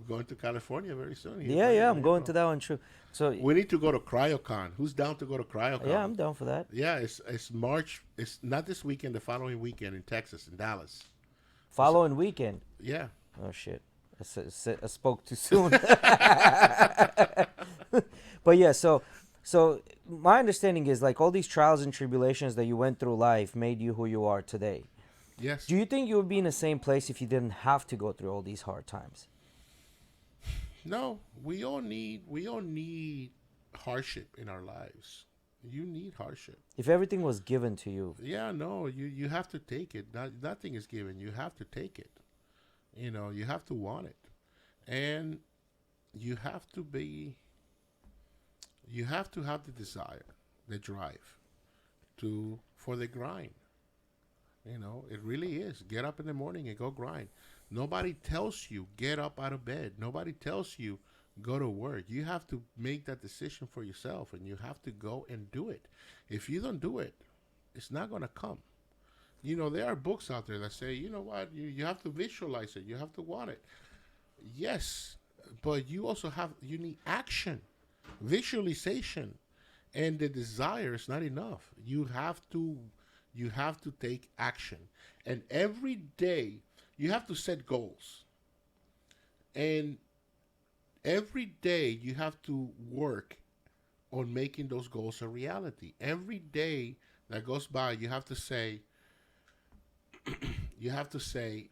going to California very soon. Yeah, I'm going to that one too. So We need to go to CryoCon. Who's down to go to CryoCon? yeah, I'm down for that. Yeah, it's March. It's not this weekend. The following weekend in Texas, in Dallas. Following weekend. Yeah. Oh shit! I spoke too soon. But yeah, so my understanding is like all these trials and tribulations that you went through life made you who you are today. Yes. Do you think you would be in the same place if you didn't have to go through all these hard times? No, we all need hardship in our lives. You need hardship. If everything was given to you, Yeah, no, you have to take it. Nothing is given. You have to take it. You have to want it. And you have to have the desire, the drive for the grind. It really is. Get up in the morning and go grind. Nobody tells you get up out of bed. Nobody tells you go to work. You have to make that decision for yourself, and you have to go and do it. If you don't do it, it's not going to come. There are books out there that say, you know what, you have to visualize it. You have to want it. Yes, but you need action, visualization, and the desire is not enough. You have to take action. And every day you have to set goals. And every day you have to work on making those goals a reality. Every day that goes by, you have to say,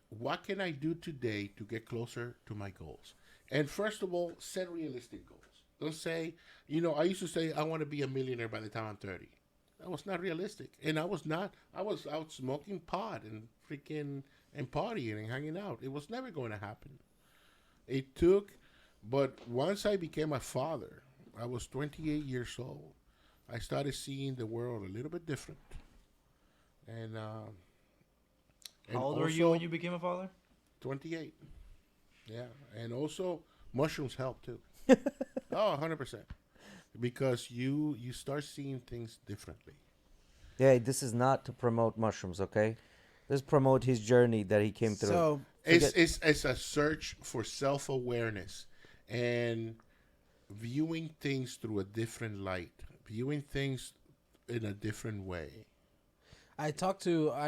what can I do today to get closer to my goals? And first of all, set realistic goals. Don't say, I used to say I want to be a millionaire by the time I'm 30. That was not realistic. And I was out smoking pot and freaking and partying and hanging out. It was never going to happen. But once I became a father, I was 28 years old. I started seeing the world a little bit different. And How old were you when you became a father? 28. Yeah. And also, mushrooms help too. 100%. Because you start seeing things differently. yeah, this is not to promote mushrooms, okay? Let's promote his journey that he came through. So It's a search for self-awareness and viewing things through a different light, viewing things in a different way. I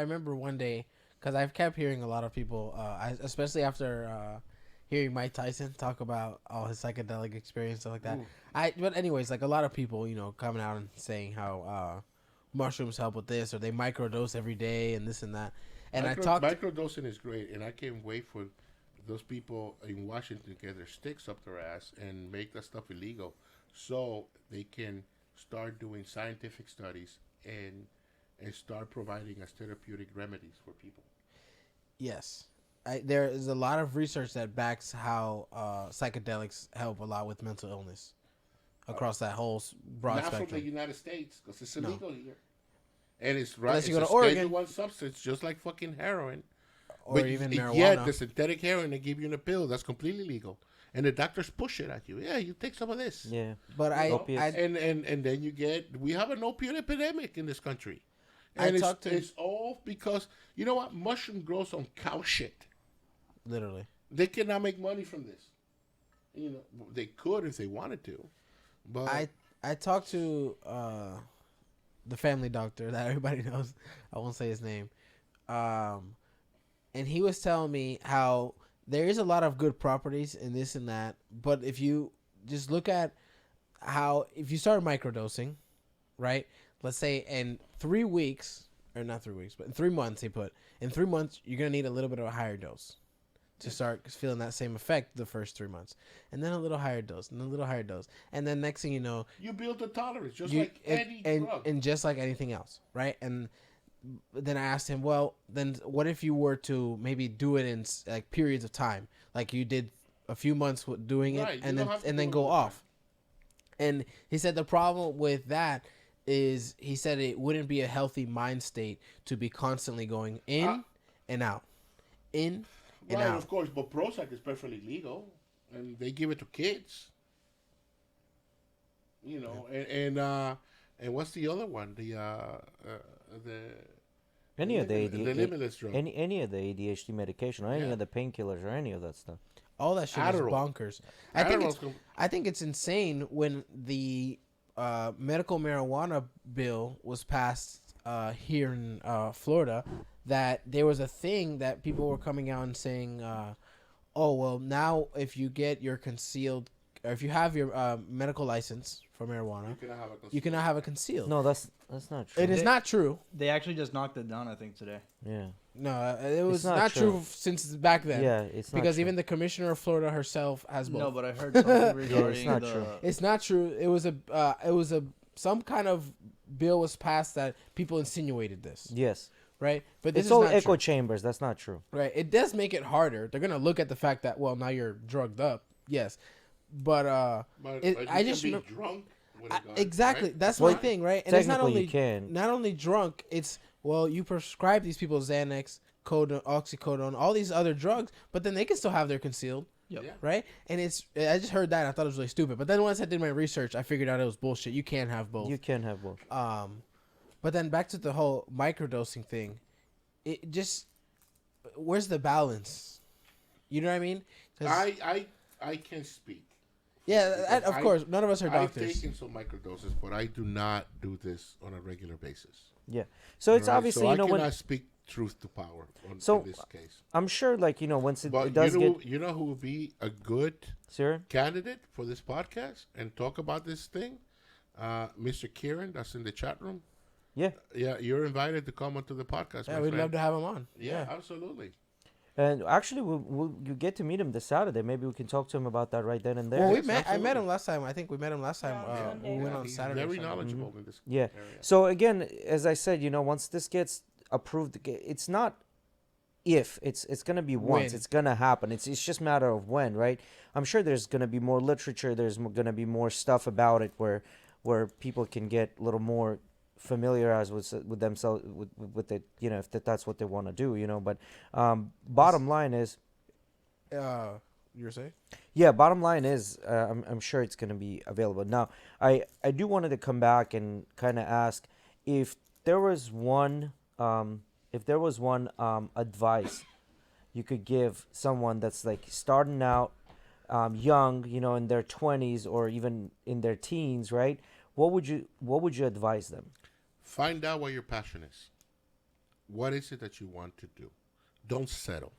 remember one day, because I've kept hearing a lot of people, especially after hearing Mike Tyson talk about all his psychedelic experience, stuff like that. Ooh. But anyways, like a lot of people, coming out and saying how mushrooms help with this, or they microdose every day and this and that. And microdosing is great, and I can't wait for those people in Washington to get their sticks up their ass and make that stuff illegal, so they can start doing scientific studies and start providing as therapeutic remedies for people. Yes. There is a lot of research that backs how psychedelics help a lot with mental illness across that whole broad Not spectrum. from the United States, because it's illegal here. And it's Unless it's you go a to Oregon. Schedule 1 substance, just like fucking heroin. Or even marijuana. Yeah, the synthetic heroin they give you in a pill, that's completely legal. And the doctors push it at you. Yeah, you take some of this. Yeah. But Opiates. And then we have an opiate epidemic in this country. I And talked to- it's all because, you know what? Mushroom grows on cow shit. Literally. They cannot make money from this. They could if they wanted to. But I talked to the family doctor that everybody knows. I won't say his name. And he was telling me how there is a lot of good properties in this and that. But if you just look at if you start microdosing, right? Let's say in 3 weeks, or not 3 weeks, but in 3 months, in 3 months, you're going to need a little bit of a higher dose to start feeling that same effect the first 3 months. And then a little higher dose, and a little higher dose. And then next thing you know, you build a tolerance, just like any drug. and just like anything else, right? And then I asked him, well, then what if you were to maybe do it in like periods of time, like you did a few months doing it, Right, and you don't have to then do it go all the time. off. And he said the problem with that is, he said it wouldn't be a healthy mind state to be constantly going in and out, in and Right, out. of course, but Prozac is perfectly legal, and they give it to kids. And what's the other one? The Any of the the limitless drug. any of the ADHD medication or any of the painkillers or any of that stuff. All that shit Adderall. is bonkers. I think it's insane when the medical marijuana bill was passed here in Florida, that there was a thing that people were coming out and saying, oh, well, now if you get your concealed, or if you have your medical license for marijuana, you cannot have a concealed. No, that's not true. It is not true. They actually just knocked it down, I think, today. Yeah. No, it was not not true. true since back then. Yeah, it's not because true. even the commissioner of Florida herself has both. No, but I heard something regarding not the... true. It's not true. It was some kind of bill was passed that people insinuated this. Yes. Right? But this It's is all not echo true. chambers. That's not true. Right. It does make it harder. They're gonna look at the fact that, well, now you're drugged up. Yes. But I just be remember drunk. exactly. Right? That's Well, my thing, right? And it's not technically only you can. not only drunk. It's, well, you prescribe these people Xanax, oxycodone, all these other drugs, but then they can still have their concealed. Yep. Yeah. Right? And I just heard that and I thought it was really stupid. But then once I did my research, I figured out it was bullshit. You can't have both. You can have both. But then back to the whole microdosing thing. It just, where's the balance? You know what I mean? 'Cause- I can speak. yeah, Because of course. None of us are I've doctors. taken some microdoses, but I do not do this on a regular basis. Yeah. So it's Right? obviously, so you know, I cannot when speak truth to power So, in this case. I'm sure, like, you know, once it But does get you know who would be a good sir. candidate for this podcast and talk about this thing? Mr. Kieran, that's in the chat room. Yeah. Yeah, you're invited to come onto the podcast. Yeah, my we'd friend. love to have him on. Yeah, absolutely. And actually, you get to meet him this Saturday. Maybe we can talk to him about that right then and there. Well, Yes, I met absolutely. him last time. I think we met him last time. Yeah, on when we went on He's Saturday. or very something. knowledgeable in this Yeah. area. So again, as I said, you know, once this gets approved, it's not if, it's gonna be once. When. It's gonna happen. It's just a matter of when, right? I'm sure there's gonna be more literature. There's gonna be more stuff about it where people can get a little more familiarized with themselves with it, you know, if that's what they want to do, you know. But bottom line is, You were saying? yeah, bottom line is, I'm sure it's going to be available. Now, I do wanted to come back and kind of ask if there was one advice you could give someone that's like starting out, young, you know, in their 20s or even in their teens, right? What would you advise them? Find out what your passion is. What is it that you want to do? Don't settle.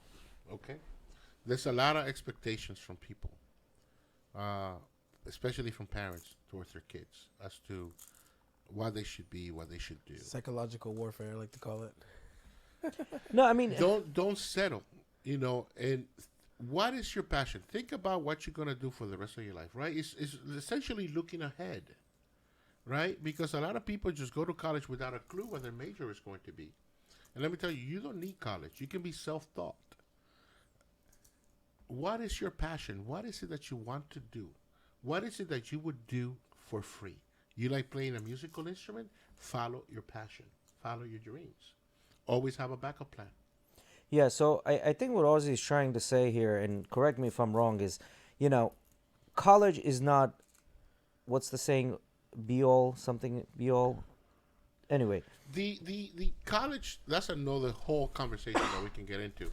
Okay? There's a lot of expectations from people, especially from parents towards their kids, as to what they should be, what they should do. Psychological warfare, I like to call it. No, I mean, Don't settle. You know, and what is your passion? Think about what you're gonna do for the rest of your life, right? It's essentially looking ahead, right? Because a lot of people just go to college without a clue what their major is going to be. And let me tell you, you don't need college. You can be self-taught. What is your passion? What is it that you want to do? What is it that you would do for free? You like playing a musical instrument? Follow your passion. Follow your dreams. Always have a backup plan. yeah, so I think what Ozzy is trying to say here, and correct me if I'm wrong, is, you know, college is not, what's the saying, be all. Anyway, The college, that's another whole conversation that we can get into.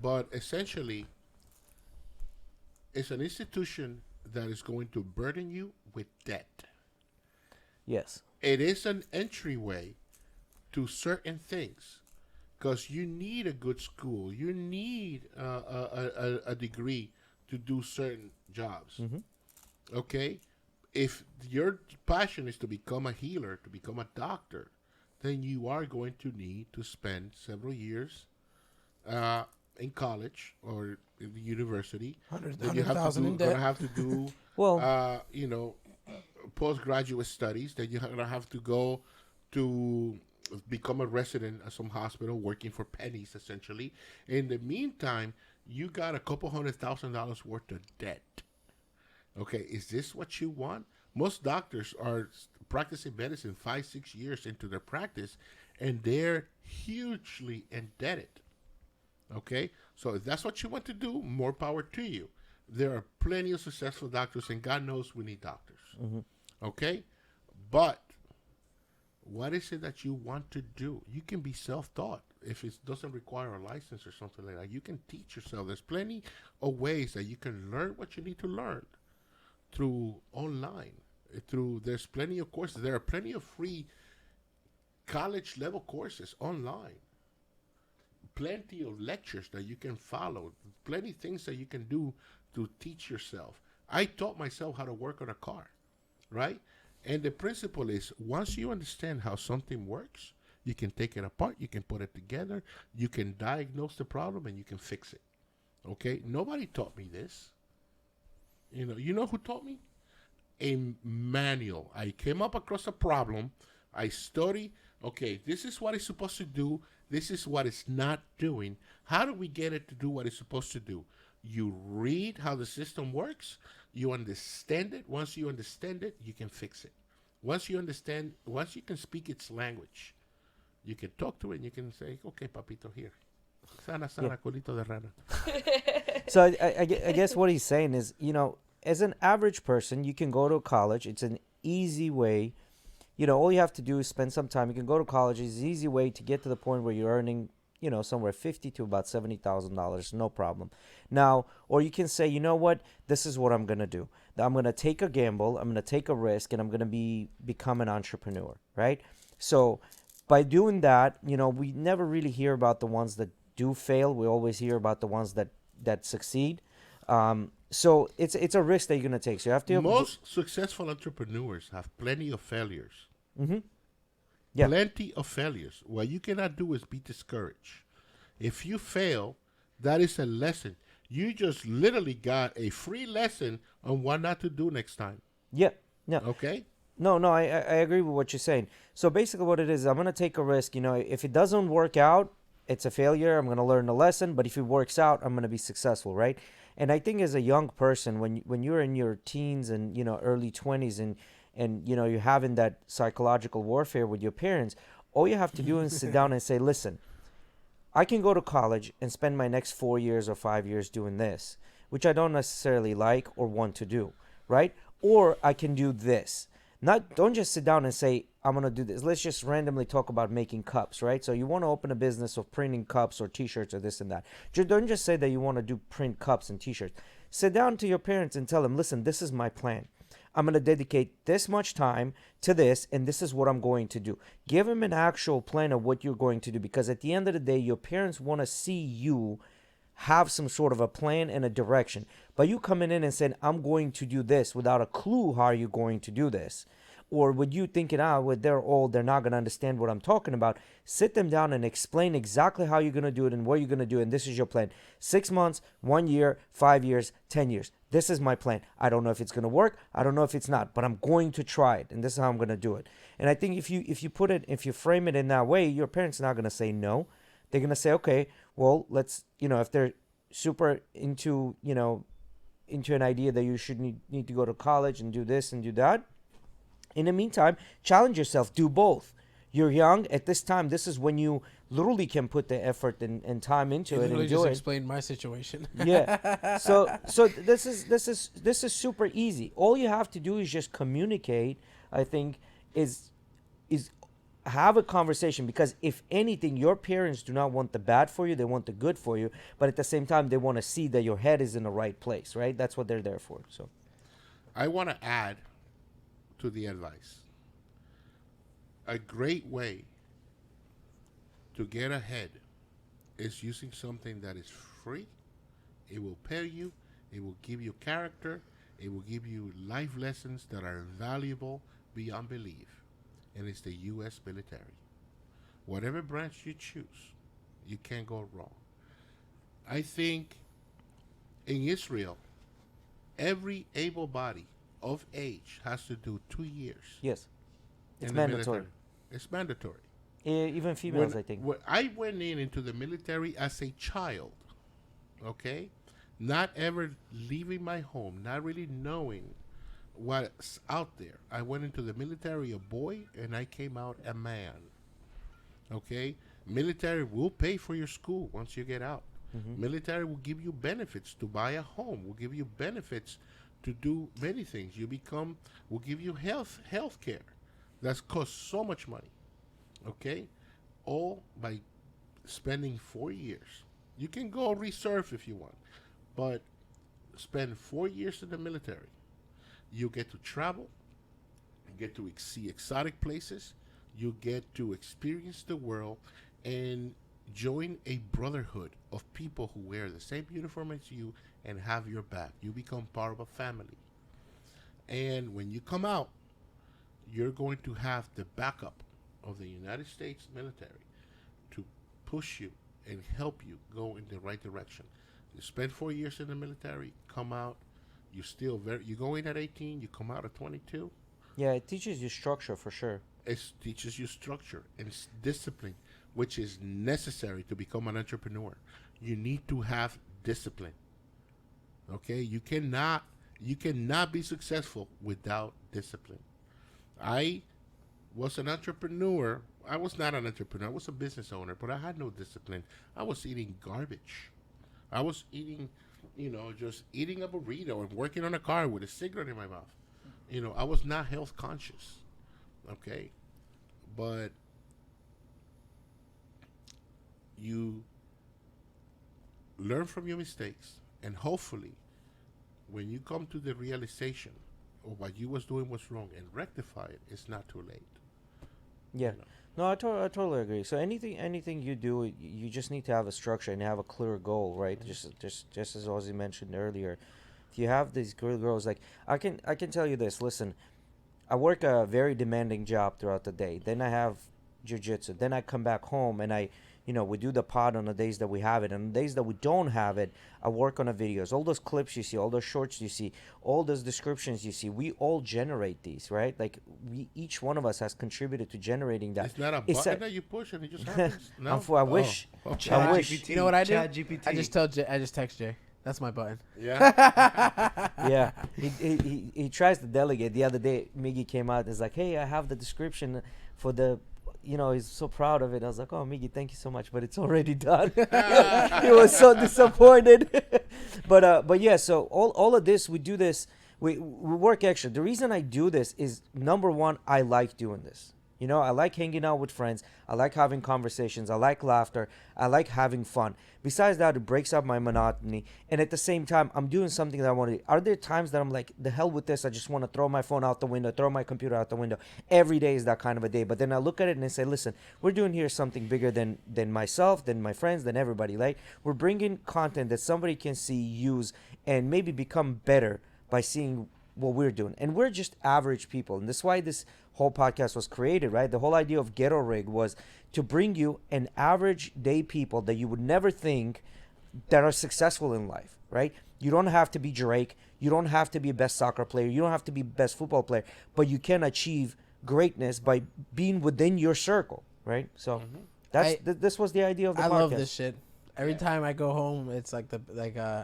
But essentially, it's an institution that is going to burden you with debt. yes. It is an entryway to certain things, because you need a good school. You need a degree to do certain jobs. Okay? If your passion is to become a healer, to become a doctor, then you are going to need to spend several years in college or in the university. Then you have to $100,000 in debt. gonna have to do Well, you know, postgraduate studies. Then you're gonna have to go to become a resident at some hospital, working for pennies, essentially. In the meantime, you got a couple $100,000 worth of debt. Okay, is this what you want? Most doctors are practicing medicine 5-6 years into their practice, and they're hugely indebted. Okay, so if that's what you want to do, more power to you. There are plenty of successful doctors, and God knows we need doctors. Okay, but What is it that you want to do? You can be self-taught if it doesn't require a license or something like that. You can teach yourself. There's plenty of ways that you can learn what you need to learn through online. There's plenty of courses. There are plenty of free college level courses online. Plenty of lectures that you can follow. Plenty of things that you can do to teach yourself. I taught myself how to work on a car, right? And the principle is, once you understand how something works, you can take it apart, you can put it together, you can diagnose the problem, and you can fix it. Okay? Nobody taught me this. You know who taught me? A manual. I came up across a problem. I study. Okay, this is what it's supposed to do. This is what it's not doing. How do we get it to do what it's supposed to do? You read how the system works. You understand it. Once you understand it, you can fix it. Once you can speak its language, you can talk to it and you can say, okay, papito, here. Sana, colito de rana. So I guess what he's saying is, as an average person, you can go to college. It's an easy way. All you have to do is spend some time. You can go to college. It's an easy way to get to the point where you're earning, somewhere $50,000 to about $70,000, no problem. Now, or you can say, you know what, this is what I'm going to do. I'm going to take a gamble, I'm going to take a risk, and I'm going to become an entrepreneur, right? So by doing that, we never really hear about the ones that do fail. We always hear about the ones that succeed. So it's a risk that you're going to take. So you have to. Most successful entrepreneurs have plenty of failures. Mm-hmm. Yeah. Plenty of failures. What you cannot do is be discouraged. If you fail, that is a lesson. You just literally got a free lesson on what not to do next time. Yeah. Yeah. Okay? No, I agree with what you're saying. So basically what it is, I'm going to take a risk. If it doesn't work out, it's a failure. I'm going to learn the lesson. But if it works out, I'm going to be successful, right? And I think as a young person, when you're in your teens and, early 20s and you're having that psychological warfare with your parents, all you have to do is sit down and say, listen, I can go to college and spend my next 4 years or 5 years doing this, which I don't necessarily like or want to do, right? Or I can do this. Don't just sit down and say, I'm going to do this. Let's just randomly talk about making cups, right? So you want to open a business of printing cups or T-shirts or this and that. Don't just say that you want to do print cups and T-shirts. Sit down to your parents and tell them, listen, this is my plan. I'm going to dedicate this much time to this, and this is what I'm going to do. Give them an actual plan of what you're going to do, because at the end of the day, your parents want to see you have some sort of a plan and a direction. But you coming in and saying, I'm going to do this without a clue how you're going to do this, or would you thinking, they're old, they're not going to understand what I'm talking about. Sit them down and explain exactly how you're going to do it and what you're going to do. And this is your plan. 6 months, 1 year, 5 years, 10 years. This is my plan. I don't know if it's going to work. I don't know if it's not, but I'm going to try it. And this is how I'm going to do it. And I think if you frame it in that way, your parents are not going to say no. They're going to say, okay, well, let's, if they're super into an idea that you should need to go to college and do this and do that. In the meantime, challenge yourself. Do both. You're young. At this time, this is when you literally can put the effort and time into it and do just it. Explained my situation. Yeah. So this is super easy. All you have to do is just communicate. I think is have a conversation, because if anything, your parents do not want the bad for you. They want the good for you. But at the same time, they want to see that your head is in the right place. Right. That's what they're there for. So I want to add to the advice. A great way to get ahead is using something that is free. It will pay you. It will give you character. It will give you life lessons that are valuable beyond belief. And it's the U.S. military. Whatever branch you choose, you can't go wrong. I think in Israel, every able body of age has to do 2 years. yes, it's in the mandatory. military. It's mandatory. Even females, I think. When I went into the military as a child, okay, not ever leaving my home, not really knowing what's out there. I went into the military a boy, and I came out a man. Okay, military will pay for your school once you get out. Mm-hmm. Military will give you benefits to buy a home. Will give you benefits to do many things. Will give you health care. That's cost so much money. Okay, all by spending 4 years. You can go reserve if you want, but spend 4 years in the military. You get to travel, you get to see exotic places, you get to experience the world, and join a brotherhood of people who wear the same uniform as you and have your back. You become part of a family. And when you come out, you're going to have the backup of the United States military to push you and help you go in the right direction. You spend 4 years in the military, come out, you go in at 18, you come out at 22. Yeah, it teaches you structure for sure. It teaches you structure and discipline, which is necessary to become an entrepreneur. You need to have discipline. Okay, you cannot be successful without discipline. I was an entrepreneur. I was not an entrepreneur. I was a business owner, but I had no discipline. I was eating garbage. I was eating, just eating a burrito and working on a car with a cigarette in my mouth. I was not health conscious. Okay, but you learn from your mistakes, and hopefully, when you come to the realization of what you was doing was wrong and rectify it, it's not too late. Yeah. No, I totally agree. So anything you do, you just need to have a structure and have a clear goal, right? Just as Ozzy mentioned earlier, if you have these clear goals, like I can tell you this. Listen, I work a very demanding job throughout the day. Then I have jiu-jitsu. Then I come back home and we do the pod on the days that we have it. And the days that we don't have it, I work on the videos. All those clips you see, all those shorts you see, all those descriptions you see, we all generate these, right? Like each one of us has contributed to generating that. It's not a button that you push and it just happens. No? I wish. Okay. I wish. GPT. You know what I do? ChatGPT. I just text Jay. That's my button. Yeah. Yeah, he tries to delegate. The other day, Miggy came out and is like, "Hey, I have the description for the." He's so proud of it. I was like, "Oh, Miggy, thank you so much," but it's already done. He was so disappointed. But yeah. So all of this, we do this. We work extra. The reason I do this is number one, I like doing this. I like hanging out with friends. I like having conversations. I like laughter. I like having fun. Besides that, it breaks up my monotony. And at the same time, I'm doing something that I want to do. Are there times that I'm like, the hell with this? I just want to throw my phone out the window, throw my computer out the window. Every day is that kind of a day. But then I look at it and I say, listen, we're doing here something bigger than myself, than my friends, than everybody. Like, we're bringing content that somebody can see, use, and maybe become better by seeing what we're doing. And we're just average people. And that's why this whole podcast was created, right? The whole idea of GhettoRig was to bring you an average day people that you would never think that are successful in life, right? You don't have to be Drake. You don't have to be a best soccer player. You don't have to be best football player, but you can achieve greatness by being within your circle, right? So this was the idea of the podcast. I love this shit. Every time I go home, it's like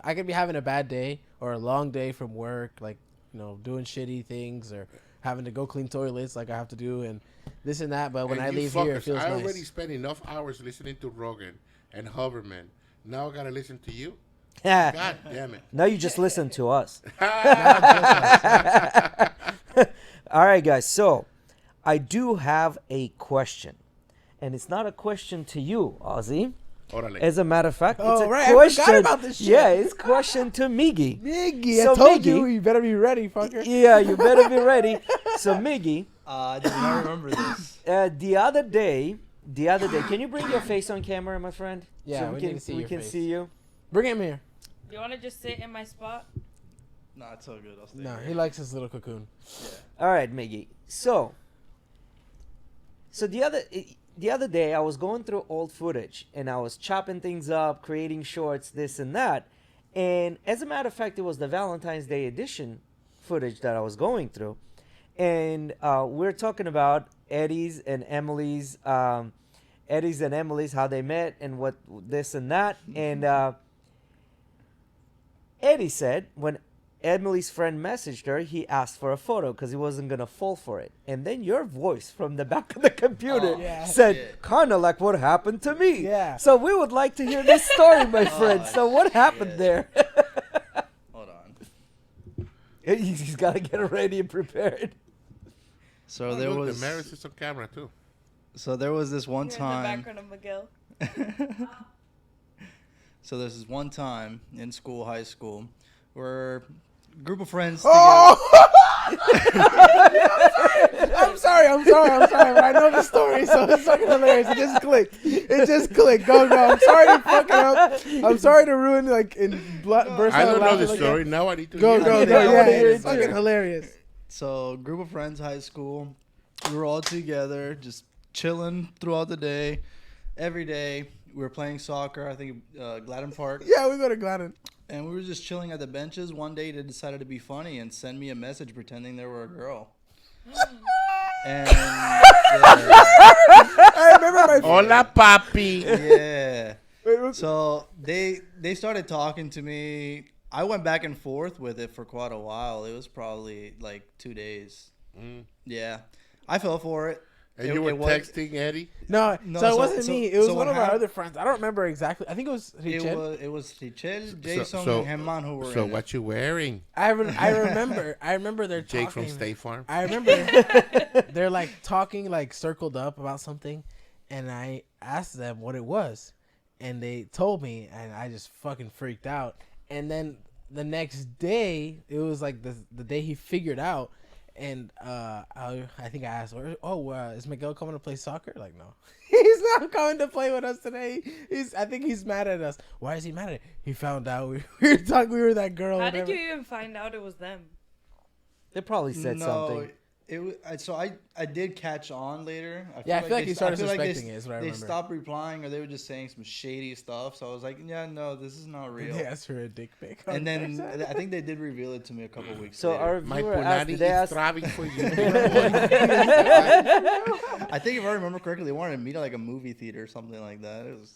I could be having a bad day or a long day from work, like doing shitty things or having to go clean toilets like I have to do and this and that. But when I leave here, it feels nice. I already spent enough hours listening to Rogan and Hoverman. Now I gotta listen to you. God damn it! Now you just listen to us. All right, guys. So I do have a question, and it's not a question to you, Ozzy. Orale. As a matter of fact, it's a right. question. I forgot about this shit. Yeah, it's a question to Miggy. Miggy, So I told Miggy- you better be ready, fucker. Yeah, you better be ready. So Miggy, I did not remember this. the other day, can you bring your face on camera, my friend? Yeah, so we need to see we your can face. see you. Bring him here. You want to just sit in my spot? Nah, it's all good. I'll stay No, here. he likes his little cocoon. Yeah. All right, Miggy. So the other day, I was going through old footage and I was chopping things up, creating shorts, this and that. And as a matter of fact, it was the Valentine's Day edition footage that I was going through. And we're talking about Eddie's and Emily's, how they met and what this and that. And Eddie said when Emily's friend messaged her, he asked for a photo because he wasn't going to fall for it. And then your voice from the back of the computer said, kind of like what happened to me. Yeah. So we would like to hear this story, my friend. So what happened there? Hold on. He's got to get ready and prepared. So there was. The marriage is on camera too. So there was this one Here's the time. background of Miguel. So there's this one time in school, high school, where a group of friends Oh! I'm sorry. But I know the story, so it's fucking hilarious. It just clicked. Go. I'm sorry to fuck it up. I'm sorry to ruin burst I out don't know laughing the like story. that. Now I need to Go. hear Yeah, it. it's fucking hilarious. So, group of friends, high school, we were all together, just chilling throughout the day. Every day, we were playing soccer, I think, Gladden Park. Yeah, we go to Gladden. And we were just chilling at the benches. One day, they decided to be funny and send me a message pretending they were a girl. And I remember my Hola, papi. yeah. Wait, So, they started talking to me. I went back and forth with it for quite a while. It was probably like 2 days. Yeah. I fell for it. And you were texting Eddie? No, No, so it so- wasn't so- me. It was so one what of our happened- other friends. I don't remember exactly. I think it was Richel. It was Richel, Jason, so- and Herman who were So in it. what you wearing? I remember they're Jake talking. from State Farm? I remember they're like talking like circled up about something, and I asked them what it was, and they told me, and I just fucking freaked out. And then the next day, it was like the day he figured out, and I think I asked, is Miguel coming to play soccer? Like, no, he's not coming to play with us today. I think he's mad at us. Why is he mad at it? He found out we were talking. We were that girl. How whatever. did you even find out it was them? They probably said something. It was, so I did catch on later. I feel like you started suspecting it, is what I They remember. stopped replying, or they were just saying some shady stuff. So I was like, yeah, no, this is not real. They asked for a dick pic. And then I think they did reveal it to me a couple weeks So later. our My viewer asked, punani did they is ask? throbbing for you. I think if I remember correctly, they wanted to meet at like a movie theater or something like that. It was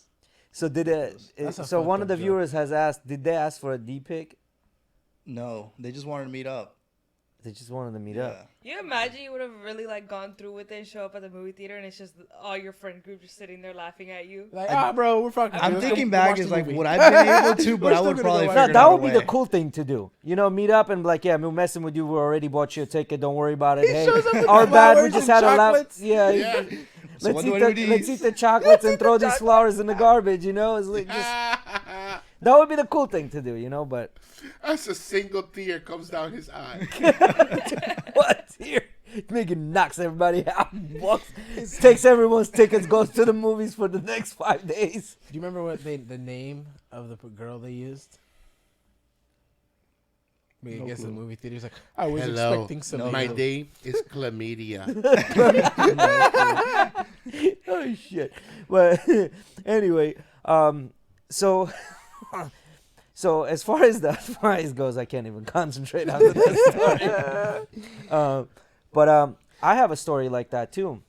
So That's a so one of fucked the up joke. viewers has asked, did they ask for a D pic? no, they just wanted to meet up. They just wanted to meet Yeah. up. You imagine you would have really like gone through with it and show up at the movie theater and it's just all your friend group just sitting there laughing at you. Like, bro, we're fucking. I'm let's thinking go back watch is the like, movie. would I been able to? But We're I still would gonna probably go figure watch it That out would a be the way. cool thing to do. You know, meet up and be like, yeah, we're messing with you. We already bought you a ticket. Don't worry about it. He Hey, shows up with our bad. We flowers just and had a lap. chocolates. Yeah. Yeah. So what do I do with Let's these? eat the chocolates and throw these flowers in the garbage. You know, it's like just that would be the cool thing to do. You know, but As a single tear comes down his eye. what here? Miggy knocks everybody out, walks, takes everyone's tickets, goes to the movies for the next 5 days. Do you remember what the name of the girl they used? Miggy gets to the movie theater. He's like, I was Hello, expecting some. my name is Chlamydia. Oh shit! But anyway, so so as far as the fries goes, I can't even concentrate on that story. But I have a story like that too.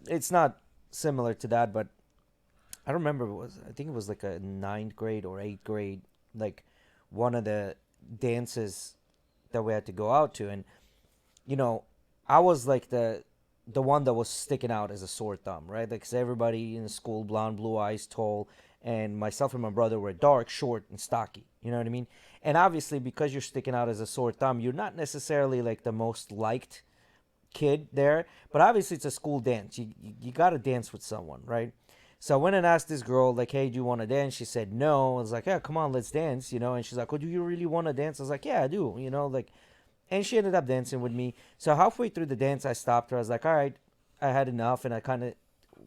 It's not similar to that, but I don't remember. I think it was like a 9th grade or 8th grade, like one of the dances that we had to go out to, and you know, I was like the one that was sticking out as a sore thumb, right? Like, 'cause everybody in the school, blonde, blue eyes, tall, and myself and my brother were dark, short, and stocky. You know what I mean? And obviously, because you're sticking out as a sore thumb, you're not necessarily like the most liked kid there. But obviously, it's a school dance. You got to dance with someone, right? So I went and asked this girl, like, hey, do you want to dance? She said no. I was like, yeah, come on, let's dance, you know? And she's like, oh, do you really want to dance? I was like, yeah, I do, you know, like, and she ended up dancing with me. So halfway through the dance, I stopped her. I was like, all right, I had enough. And I kind of,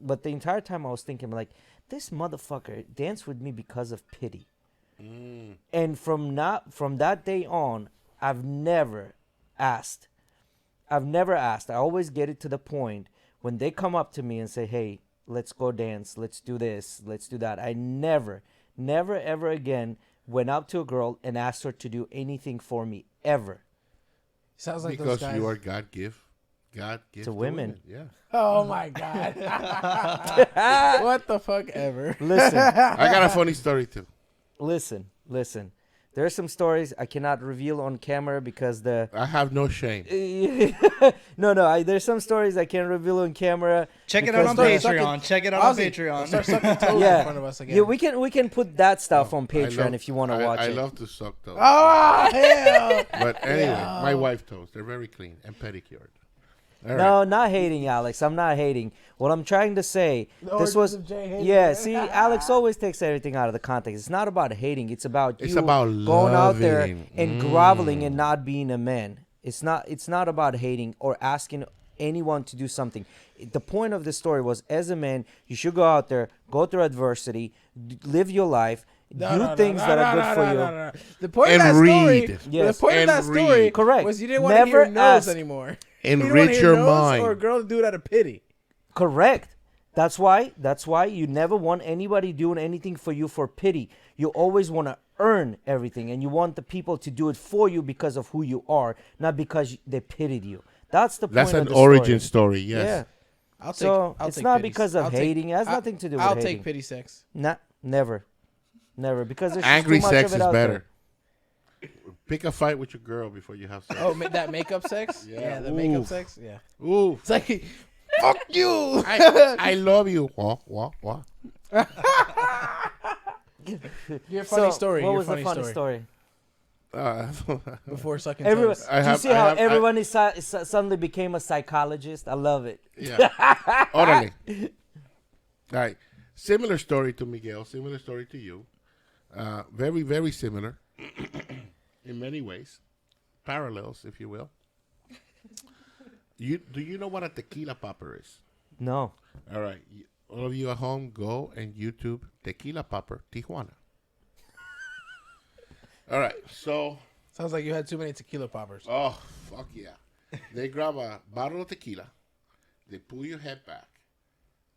but the entire time I was thinking, like, this motherfucker danced with me because of pity. And from that day on, I've never asked. I always get it to the point when they come up to me and say, hey, let's go dance. Let's do this. Let's do that. I never, ever again went up to a girl and asked her to do anything for me, ever. Sounds like Because those guys. you are God give to women. Yeah. Oh my god. What the fuck ever. Listen, I got a funny story too. listen. There are some stories I cannot reveal on camera because I have no shame. There's some stories I can't reveal on camera. Check it out on because Patreon. Check it out on Patreon. Start sucking toes Yeah. in front of us again. Yeah, we can put that stuff on Patreon I love- if you want to watch I it. love to suck those. Oh hell! But anyway, Yeah. my wife toes. They're very clean and pedicured. All No, not hating, Alex. I'm not hating. What I'm trying to say, The this origins was, of Jay hating, yeah. right? See, Alex always takes everything out of the context. It's not about hating. It's about It's you about going out there loving. and groveling and not being a man. It's not. It's not about hating or asking anyone to do something. The point of the story was, as a man, you should go out there, go through adversity, live your life, do things that are good for you. The point And of that story, read. Yes. the point And of that story read. Correct. was you didn't want to Never hear no's ask. anymore. You didn't wanna Enrich hear your no's mind. or a girl to do it out of pity. Correct. That's why you never want anybody doing anything for you for pity. You always want to earn everything, and you want the people to do it for you because of who you are, not because they pitied you. That's the point That's of an the origin story. story. Yes. Yeah. I'll take, So I'll it's take not pity. because of I'll take- hating. It has I- nothing to do with I'll hating. take pity sex. Never, because there's just Angry too much sex of it is out better. Pick a fight with your girl before you have sex. Oh, that makeup sex? Yeah. the Ooh. makeup sex? Yeah. Ooh. It's like, fuck you. I love you. Wah. Your there. funny So, story. What Your was the funny funny story. story? Before sucking Everyone, toes. I do you have- see I how have- I- everyone is suddenly became a psychologist? I love it. Yeah. Orale. All right. Similar story to Miguel. Similar story to you. Very, very similar in many ways. Parallels, if you will. Do you know what a tequila popper is? No. All right. All of you at home, go and YouTube tequila popper Tijuana. All right. So, Sounds like you had too many tequila poppers. oh, fuck yeah. They grab a bottle of tequila. They pull your head back.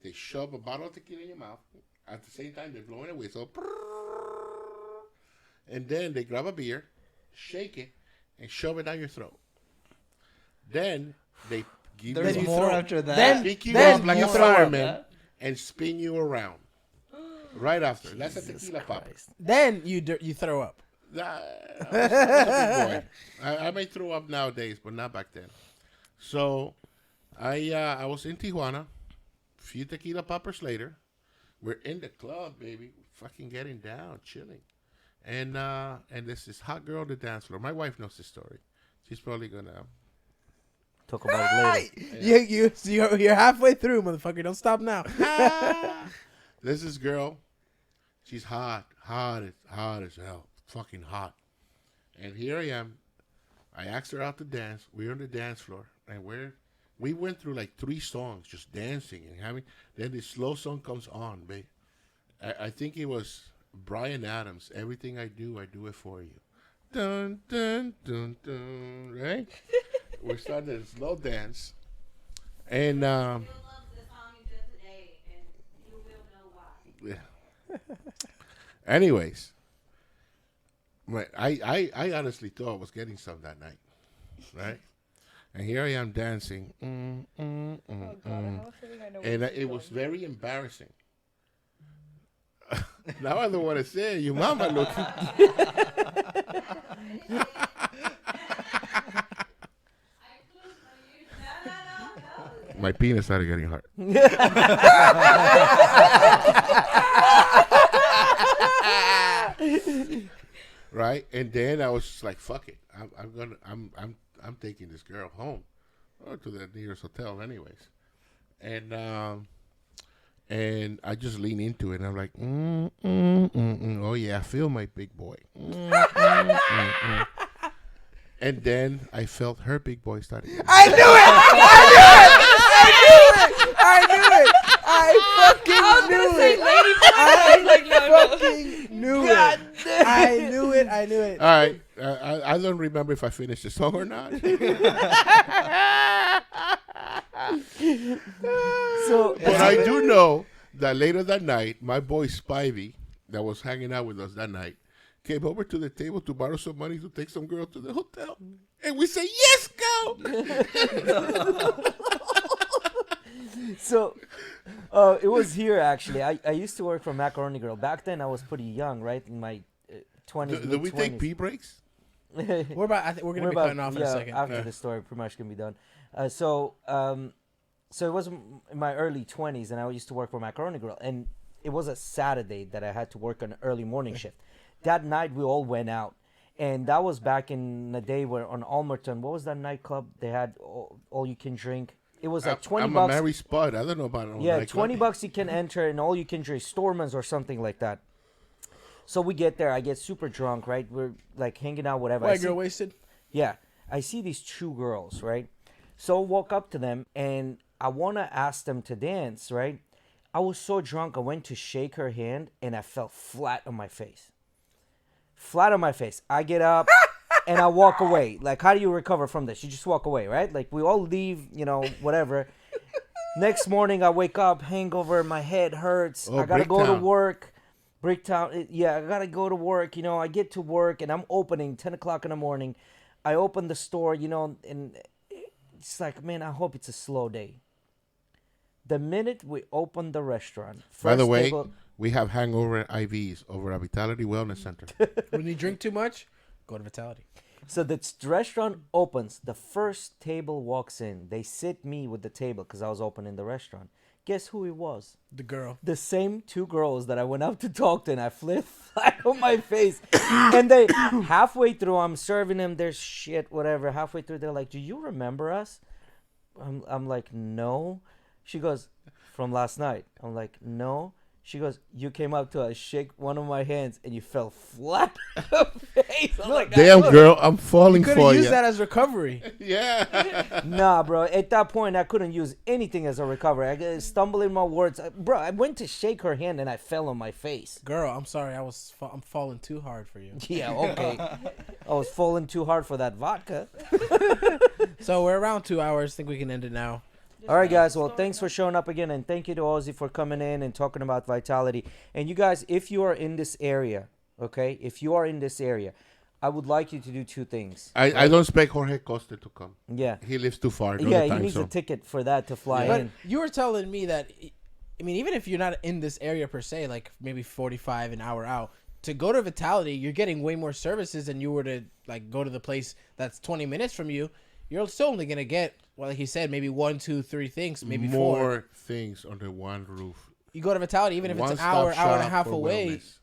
They shove a bottle of tequila in your mouth. At the same time, they're blowing a whistle. And then they grab a beer, shake it, and shove it down your throat. Then they give There's you more throw- after that. then- pick you then up like you a throw up. fireman and spin you around. Right after. That's a tequila popper. Then you throw up. Nah, I was a big boy. I may throw up nowadays, but not back then. So I was in Tijuana. Few tequila poppers later, we're in the club, baby, fucking getting down, chilling, and there's this hot girl on the dance floor. My wife knows this story. She's probably gonna. Talk about it later. You're halfway through, motherfucker. Don't stop now. There's this girl. She's hot as hell, fucking hot. And here I am. I asked her out to dance. We're on the dance floor, and we went through like 3 songs, just dancing and having. Then this slow song comes on, babe. I think it was Bryan Adams. Everything I do it for you. Dun dun dun dun. Right? We're starting a slow dance, and You'll love the song you did today, and you will know why. yeah. Anyways, I honestly thought I was getting some that night, right? And here I am dancing, Oh God, I have a feeling I know where and this is it was going. very embarrassing. Now I don't want to say it. Your mama looking. My penis started getting hard. Right, and then I was just like, "Fuck it, I'm taking this girl home, or to the nearest hotel, anyways." And I just lean into it, and I'm like, "Oh yeah, I feel my big boy." And then I felt her big boy start. I knew it! I fucking knew it! I fucking knew it! I knew it! All right, I don't remember if I finished the song or not. So But I do know that later that night, my boy Spivey, that was hanging out with us that night, came over to the table to borrow some money to take some girl to the hotel. And we say, "Yes, go!" So, it was here actually. I used to work for Macaroni Girl. Back then, I was pretty young, right? In my 20s, Do we take pee breaks? We're about. I think we're gonna be cutting off in a second. After the story, pretty much gonna be done. So it was in my early 20s, and I used to work for Macaroni Girl, and it was a Saturday that I had to work an early morning shift. That night, we all went out, And that was back in the day where on Almerton, what was that nightclub? They had all you can drink. It was like 20 I'm bucks. a Mary Spud. I don't know about it. Yeah, 20 bucks you can enter and all you can drink, Stormans or something like that. So we get there. I get super drunk, right? We're like hanging out, whatever. White girl wasted. Yeah. I see these two girls, right? So I walk up to them and I want to ask them to dance, right? I was so drunk. I went to shake her hand and I fell flat on my face. Flat on my face. I get up and I walk away. Like, how do you recover from this? You just walk away, right? Like, we all leave, whatever. Next morning, I wake up, hangover, my head hurts. I got to go to work. Bricktown. Yeah, I got to go to work. I get to work and I'm opening 10 o'clock in the morning. I open the store, and it's like, man, I hope it's a slow day. The minute we open the restaurant. By the way, we have hangover IVs over at Vitality Wellness Center. When you drink too much, go to Vitality. So the restaurant opens. The first table walks in. They sit me with the table because I was opening the restaurant. Guess who it was? The girl. The same two girls that I went up to talk to, and I flipped flat on my face. And they, halfway through, I'm serving them their shit, whatever. Halfway through, they're like, "Do you remember us?" I'm like, "No." She goes, "From last night." I'm like, "No." She goes, "You came up to us, shake one of my hands, and you fell flat on the face." I'm like, Damn, girl, I'm falling You could for have you. used that as recovery. Yeah. Nah, bro. At that point, I couldn't use anything as a recovery. I stumbled in my words. Bro, I went to shake her hand, and I fell on my face. Girl, I'm sorry. I'm falling too hard for you. Yeah, okay. I was falling too hard for that vodka. So we're around 2 hours. Think we can end it now. All right, guys. Well, thanks for showing up again, and thank you to Ozzy for coming in and talking about Vitality. And you guys, if you are in this area, okay, if you are in this area, I would like you to do two things. I don't expect Jorge Costa to come. Yeah. He lives too far. Yeah, he needs a ticket for that to fly But in. you were telling me that, I mean, even if you're not in this area per se, like maybe 45 an hour out, to go to Vitality, you're getting way more services than you were to like go to the place that's 20 minutes from you. You're still only gonna get, well, like he said, maybe 1, 2, 3 things, maybe more 4 things under one roof. You go to Vitality, even if it's an One-stop hour and a shop half for away. wellness.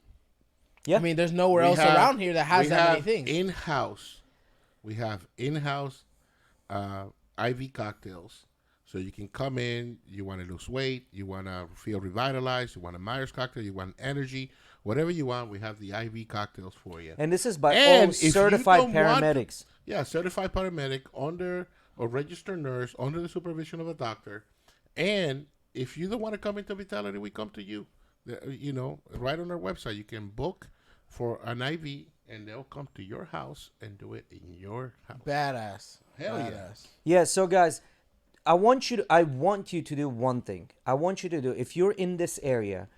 Yeah. I mean, there's nowhere else around here that has that many things. We have in-house IV cocktails. So you can come in, you want to lose weight, you want to feel revitalized, you want a Myers cocktail, you want energy, whatever you want, we have the IV cocktails for you. And this is by And all if you certified don't want- paramedics. Yeah, certified paramedic under a registered nurse, under the supervision of a doctor. And if you don't want to come into Vitality, we come to you. Right on our website, you can book for an IV, and they'll come to your house and do it in your house. Badass. Hell yeah. Badass. Yeah, so guys, I want you to do one thing. I want you to do, if you're in this area,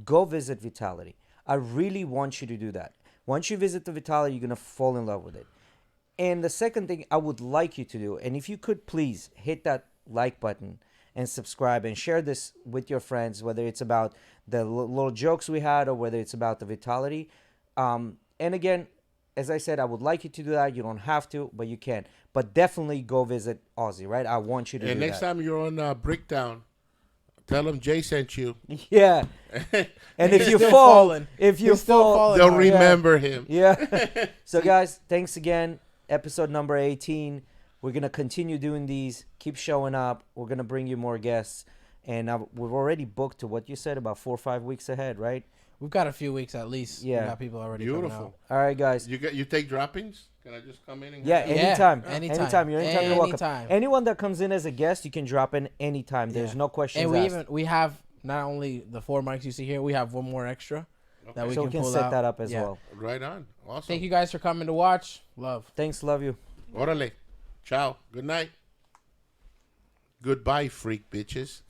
go visit Vitality. I really want you to do that. Once you visit the Vitality, you're going to fall in love with it. And the second thing I would like you to do, and if you could please hit that like button and subscribe and share this with your friends, whether it's about the little jokes we had or whether it's about the Vitality. And again, as I said, I would like you to do that. You don't have to, but you can. But definitely go visit Ozzy, right? I want you to And do next that. time you're on Bricktown, tell them Jay sent you. Yeah. And if you still fall, falling. if you He's still fall, falling. They'll Yeah. remember him. yeah. So guys, thanks again. Episode number 18. We're going to continue doing these. Keep showing up. We're going to bring you more guests. And we've already booked to what you said, about 4 or 5 weeks ahead, right? We've got a few weeks at least. Yeah. We got people already coming Beautiful. out. All right, guys. You take droppings? Can I just come in and Yeah, hang out? anytime. anytime. You're welcome. Anytime. Anyone that comes in as a guest, you can drop in anytime. There's Yeah. no questions And asked. we have not only the 4 mics you see here, we have one more extra that we So can we can pull set out. that up as Yeah. well. Right on. Awesome. Thank you guys for coming to watch. Love. Thanks. Love you. Órale. Ciao. Good night. Goodbye, freak bitches.